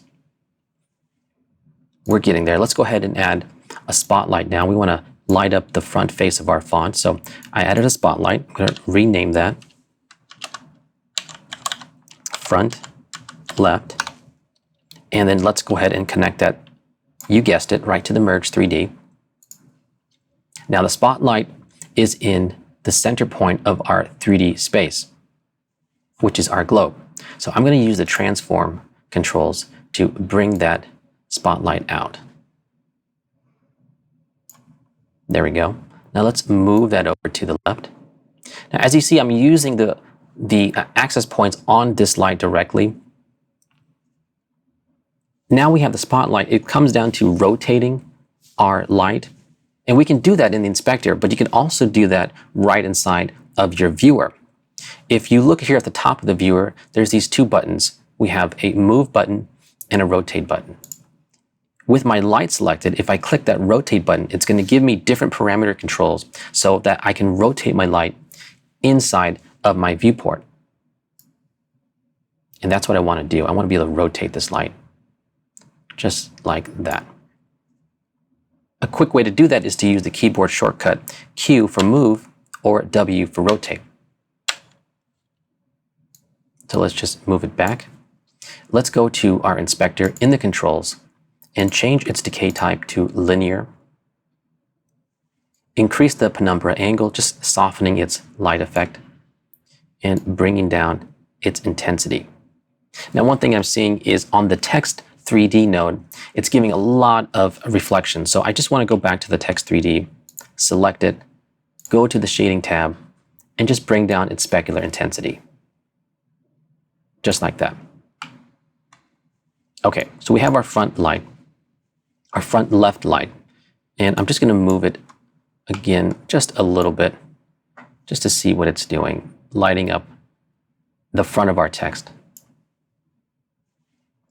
We're getting there. Let's go ahead and add a spotlight now. We want to light up the front face of our font. So I added a spotlight. I'm going to rename that Front Left. And then let's go ahead and connect that, you guessed it, right to the Merge 3D. Now the spotlight is in the center point of our 3D space, which is our globe. So I'm going to use the transform controls to bring that spotlight out. There we go. Now let's move that over to the left. Now as you see, I'm using the access points on this light directly. Now we have the spotlight. It comes down to rotating our light. And we can do that in the inspector, but you can also do that right inside of your viewer. If you look here at the top of the viewer, there's these two buttons. We have a move button and a rotate button. With my light selected, if I click that rotate button, it's going to give me different parameter controls so that I can rotate my light inside of my viewport. And that's what I want to do. I want to be able to rotate this light just like that. A quick way to do that is to use the keyboard shortcut Q for move or W for rotate. So let's just move it back. Let's go to our inspector in the controls and change its decay type to linear. Increase the penumbra angle, just softening its light effect and bringing down its intensity. Now, one thing I'm seeing is on the text 3D node, it's giving a lot of reflection. So I just want to go back to the text 3D, select it, go to the shading tab, and just bring down its specular intensity. Just like that. Okay, so we have our front light, our front left light, and I'm just going to move it again just a little bit, just to see what it's doing, lighting up the front of our text.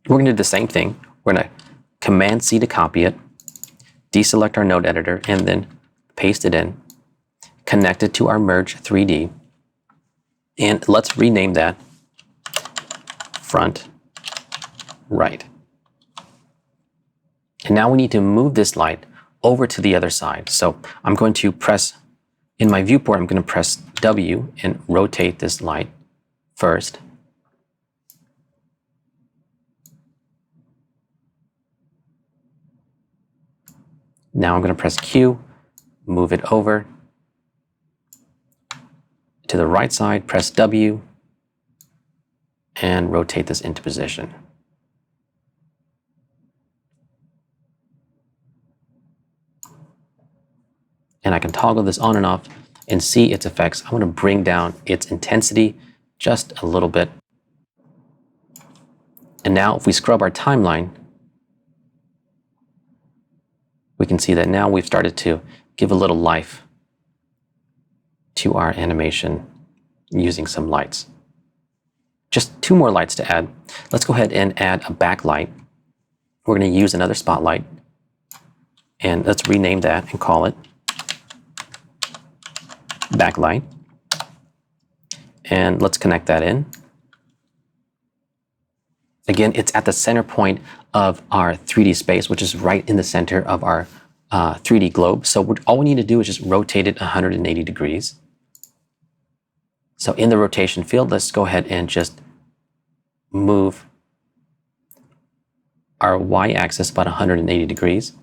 We're going to do the same thing. We're going to Command C to copy it, deselect our node editor, and then paste it in, connect it to our Merge 3D, and let's rename that Front Right. And now we need to move this light over to the other side. So I'm going to press, in my viewport, I'm going to press W and rotate this light first. Now I'm going to press Q, move it over to the right side, press W, and rotate this into position. And I can toggle this on and off and see its effects. I want to bring down its intensity just a little bit. And now if we scrub our timeline, we can see that now we've started to give a little life to our animation using some lights. Just 2 more lights to add. Let's go ahead and add a backlight. We're going to use another spotlight, and let's rename that and call it backlight. And let's connect that in. Again, it's at the center point of our 3D space, which is right in the center of our 3D globe. So all we need to do is just rotate it 180 degrees. So in the rotation field, let's go ahead and just move our y-axis about 180 degrees.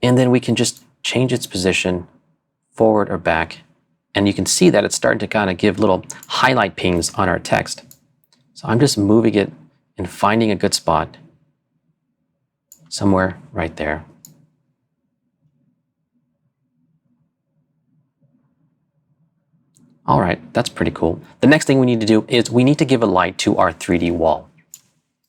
And then we can just change its position forward or back. And you can see that it's starting to kind of give little highlight pings on our text. So I'm just moving it and finding a good spot somewhere right there. All right, that's pretty cool. The next thing we need to do is we need to give a light to our 3D wall.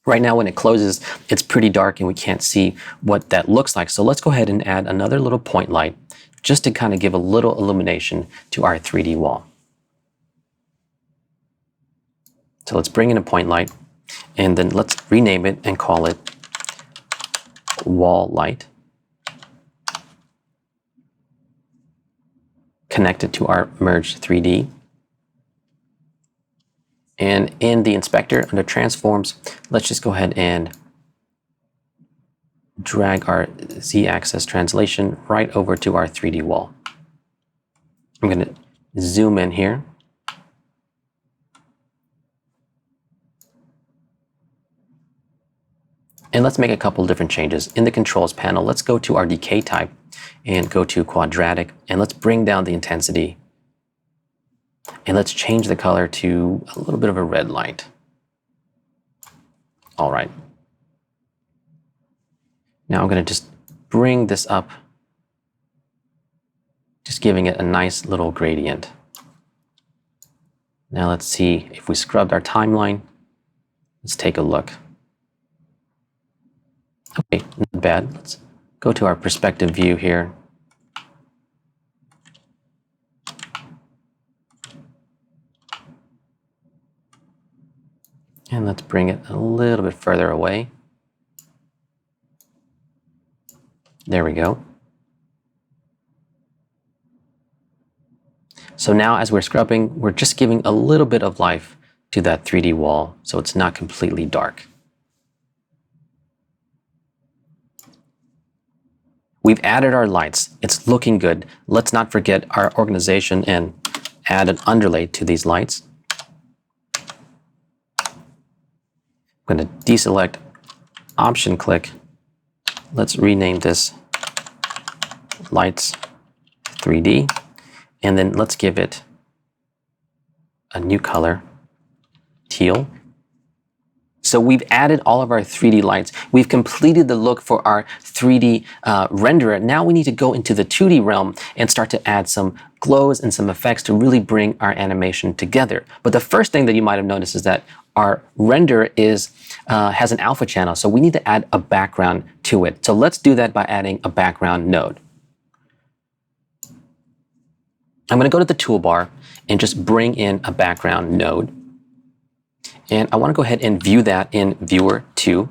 Right now when it closes, it's pretty dark and we can't see what that looks like. So let's go ahead and add another little point light just to kind of give a little illumination to our 3D wall. So let's bring in a point light and then let's rename it and call it wall light. Connect it to our Merge 3D. And in the inspector under transforms, let's just go ahead and drag our Z-axis translation right over to our 3D wall. I'm going to zoom in here. And let's make a couple different changes. In the controls panel, let's go to our decay type and go to quadratic, and let's bring down the intensity. And let's change the color to a little bit of a red light. All right. Now I'm going to just bring this up, just giving it a nice little gradient. Now let's see if we scrubbed our timeline. Let's take a look. Okay, not bad. Let's go to our perspective view here. And let's bring it a little bit further away. There we go. So now as we're scrubbing, we're just giving a little bit of life to that 3D wall so it's not completely dark. We've added our lights. It's looking good. Let's not forget our organization and add an underlay to these lights. I'm going to deselect, option click. Let's rename this Lights 3D. And then let's give it a new color, teal. So we've added all of our 3D lights. We've completed the look for our 3D renderer. Now we need to go into the 2D realm and start to add some glows and some effects to really bring our animation together. But the first thing that you might have noticed is that our render has an alpha channel. So we need to add a background to it. So let's do that by adding a background node. I'm going to go to the toolbar and just bring in a background node. And I want to go ahead and view that in Viewer 2.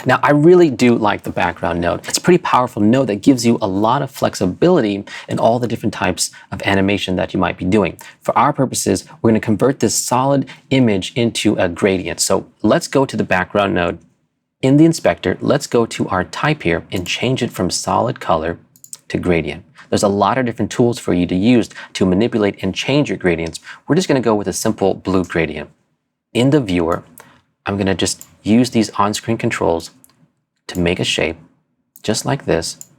Now, I really do like the background node. It's a pretty powerful node that gives you a lot of flexibility in all the different types of animation that you might be doing. For our purposes, we're going to convert this solid image into a gradient. So let's go to the background node in the inspector, let's go to our type here and change it from solid color to gradient. There's a lot of different tools for you to use to manipulate and change your gradients. We're just going to go with a simple blue gradient. In the viewer, I'm going to just use these on-screen controls to make a shape just like this.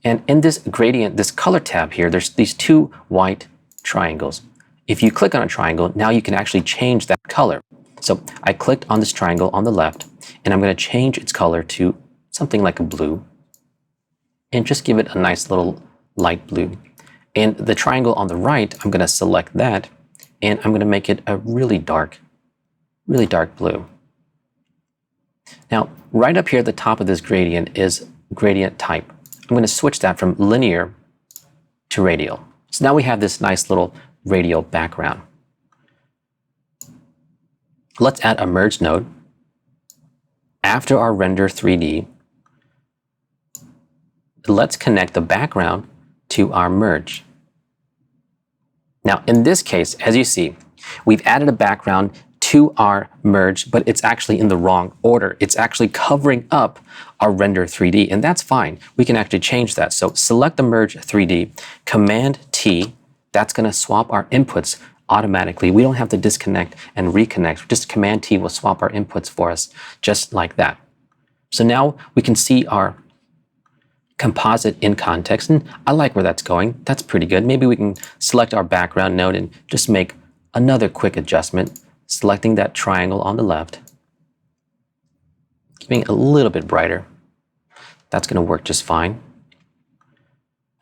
And in this gradient, this color tab here, there's these two white triangles. If you click on a triangle, now you can actually change that color. So I clicked on this triangle on the left, and I'm going to change its color to something like a blue, and just give it a nice little light blue. And the triangle on the right, I'm going to select that, and I'm going to make it a really dark blue. Now, right up here at the top of this gradient is gradient type. I'm going to switch that from linear to radial. So now we have this nice little radial background. Let's add a merge node. After our render 3D, let's connect the background to our merge. Now, in this case, as you see, we've added a background to our merge, but it's actually in the wrong order. It's actually covering up our render 3D, and that's fine. We can actually change that. So select the merge 3D, Command T, that's going to swap our inputs automatically. We don't have to disconnect and reconnect. Just Command T will swap our inputs for us, just like that. So now we can see our composite in context, and I like where that's going. That's pretty good. Maybe we can select our background node and just make another quick adjustment, selecting that triangle on the left, keeping it a little bit brighter. That's going to work just fine.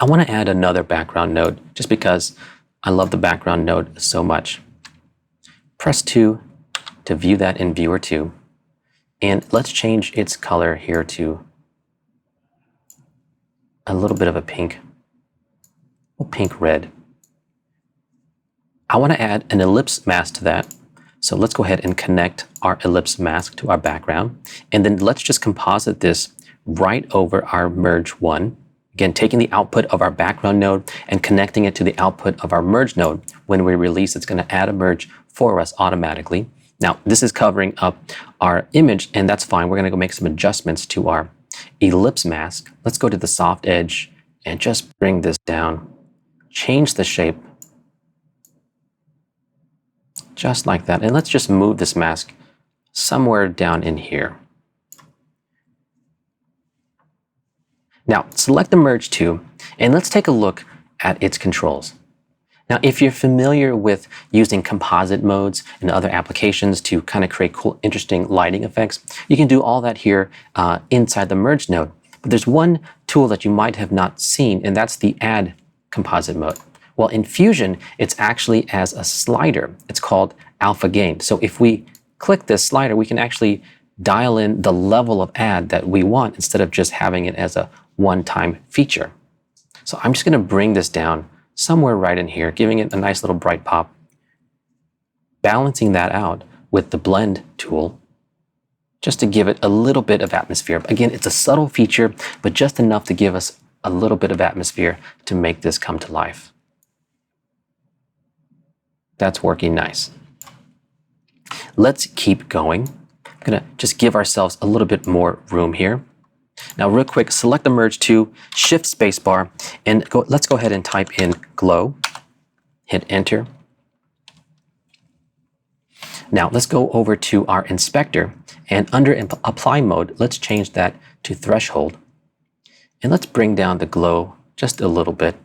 I want to add another background node just because I love the background node so much. Press 2 to view that in Viewer 2, and let's change its color here to a little bit of a pink red. I want to add an ellipse mask to that. So let's go ahead and connect our ellipse mask to our background. And then let's just composite this right over our merge 1. Again, taking the output of our background node and connecting it to the output of our merge node. When we release, it's going to add a merge for us automatically. Now, this is covering up our image, and that's fine. We're going to go make some adjustments to our ellipse mask. Let's go to the soft edge and just bring this down. Change the shape just like that. And let's just move this mask somewhere down in here. Now, select the Merge 2, and let's take a look at its controls. Now, if you're familiar with using composite modes and other applications to kind of create cool, interesting lighting effects, you can do all that here inside the Merge node. But there's one tool that you might have not seen, and that's the Add Composite mode. Well, in Fusion, it's actually as a slider. It's called Alpha Gain. So if we click this slider, we can actually dial in the level of add that we want instead of just having it as a one-time feature. So I'm just going to bring this down somewhere right in here, giving it a nice little bright pop, balancing that out with the blend tool, just to give it a little bit of atmosphere. Again, it's a subtle feature, but just enough to give us a little bit of atmosphere to make this come to life. That's working nice. Let's keep going. I'm going to just give ourselves a little bit more room here. Now, real quick, select the Merge 2, Shift Spacebar, and let's go ahead and type in Glow. Hit Enter. Now, let's go over to our inspector, and under Apply Mode, let's change that to Threshold. And let's bring down the glow just a little bit.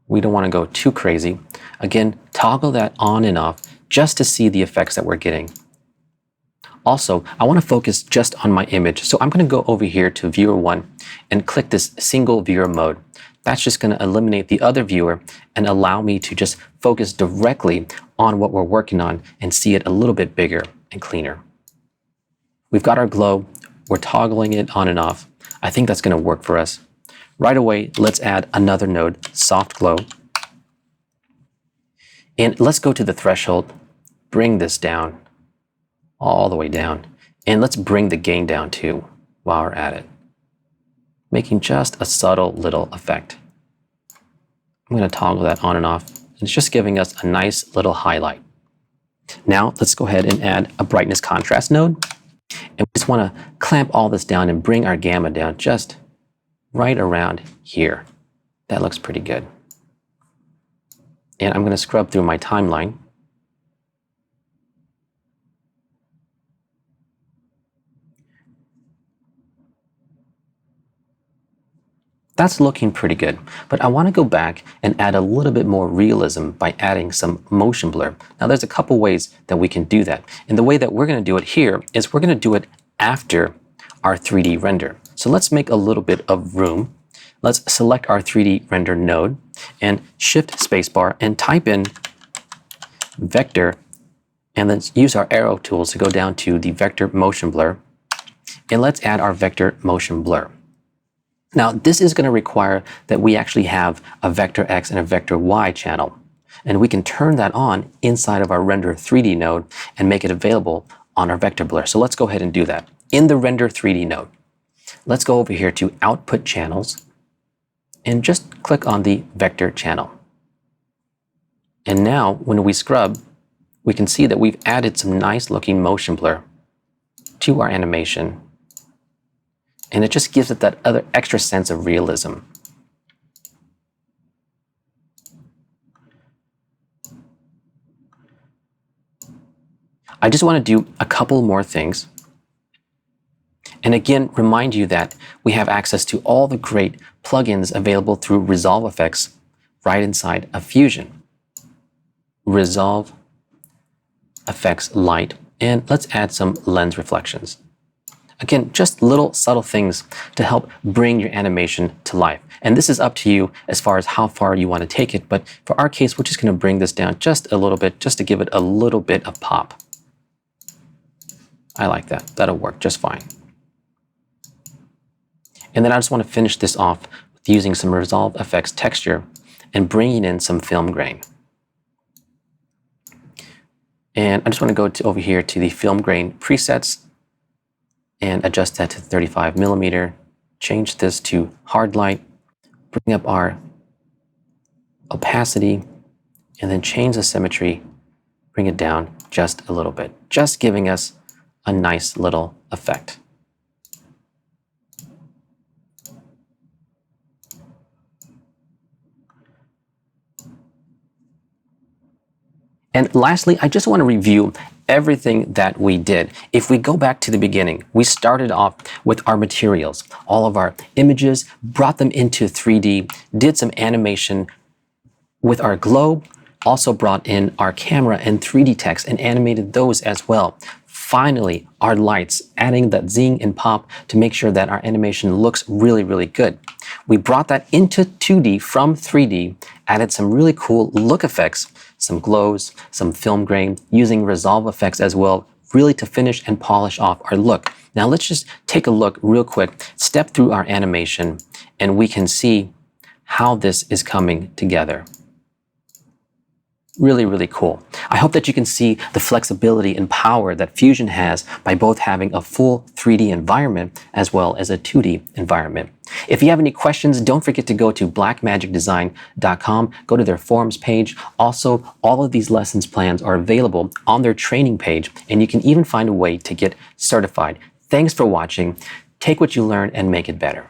We don't want to go too crazy. Again, toggle that on and off just to see the effects that we're getting. Also, I want to focus just on my image. So I'm going to go over here to Viewer 1 and click this Single Viewer Mode. That's just going to eliminate the other viewer and allow me to just focus directly on what we're working on and see it a little bit bigger and cleaner. We've got our glow. We're toggling it on and off. I think that's going to work for us. Right away, let's add another node, Soft Glow. And let's go to the threshold, bring this down, all the way down. And let's bring the gain down too while we're at it, making just a subtle little effect. I'm going to toggle that on and off. It's just giving us a nice little highlight. Now let's go ahead and add a brightness contrast node. And we just want to clamp all this down and bring our gamma down just right around here. That looks pretty good. And I'm going to scrub through my timeline. That's looking pretty good, but I want to go back and add a little bit more realism by adding some motion blur. Now there's a couple ways that we can do that. And the way that we're going to do it here is we're going to do it after our 3D render. So let's make a little bit of room. Let's select our 3D render node and shift spacebar and type in vector, and then use our arrow tools to go down to the vector motion blur. And let's add our vector motion blur. Now, this is going to require that we actually have a vector X and a vector Y channel. And we can turn that on inside of our render 3D node and make it available on our vector blur. So let's go ahead and do that. In the render 3D node, let's go over here to output channels and just click on the vector channel. And now when we scrub, we can see that we've added some nice looking motion blur to our animation. And it just gives it that other extra sense of realism. I just want to do a couple more things. And again, remind you that we have access to all the great plugins available through Resolve Effects right inside of Fusion. Resolve Effects Light, and let's add some lens reflections. Again, just little subtle things to help bring your animation to life. And this is up to you as far as how far you want to take it. But for our case, we're just going to bring this down just a little bit, just to give it a little bit of pop. I like that. That'll work just fine. And then I just want to finish this off with using some Resolve Effects texture and bringing in some film grain. And I just want to go over here to the film grain presets and adjust that to 35mm. Change this to hard light, bring up our opacity, and then change the symmetry, bring it down just a little bit, just giving us a nice little effect. And lastly, I just want to review everything that we did. If we go back to the beginning, we started off with our materials, all of our images, brought them into 3D, did some animation with our globe, also brought in our camera and 3D text and animated those as well. Finally, our lights, adding that zing and pop to make sure that our animation looks really, really good. We brought that into 2D from 3D, added some really cool look effects, some glows, some film grain, using Resolve Effects as well, really to finish and polish off our look. Now let's just take a look real quick, step through our animation, and we can see how this is coming together. Really, really cool. I hope that you can see the flexibility and power that Fusion has by both having a full 3D environment as well as a 2D environment. If you have any questions, don't forget to go to blackmagicdesign.com, go to their forums page. Also, all of these lessons plans are available on their training page, and you can even find a way to get certified. Thanks for watching. Take what you learn and make it better.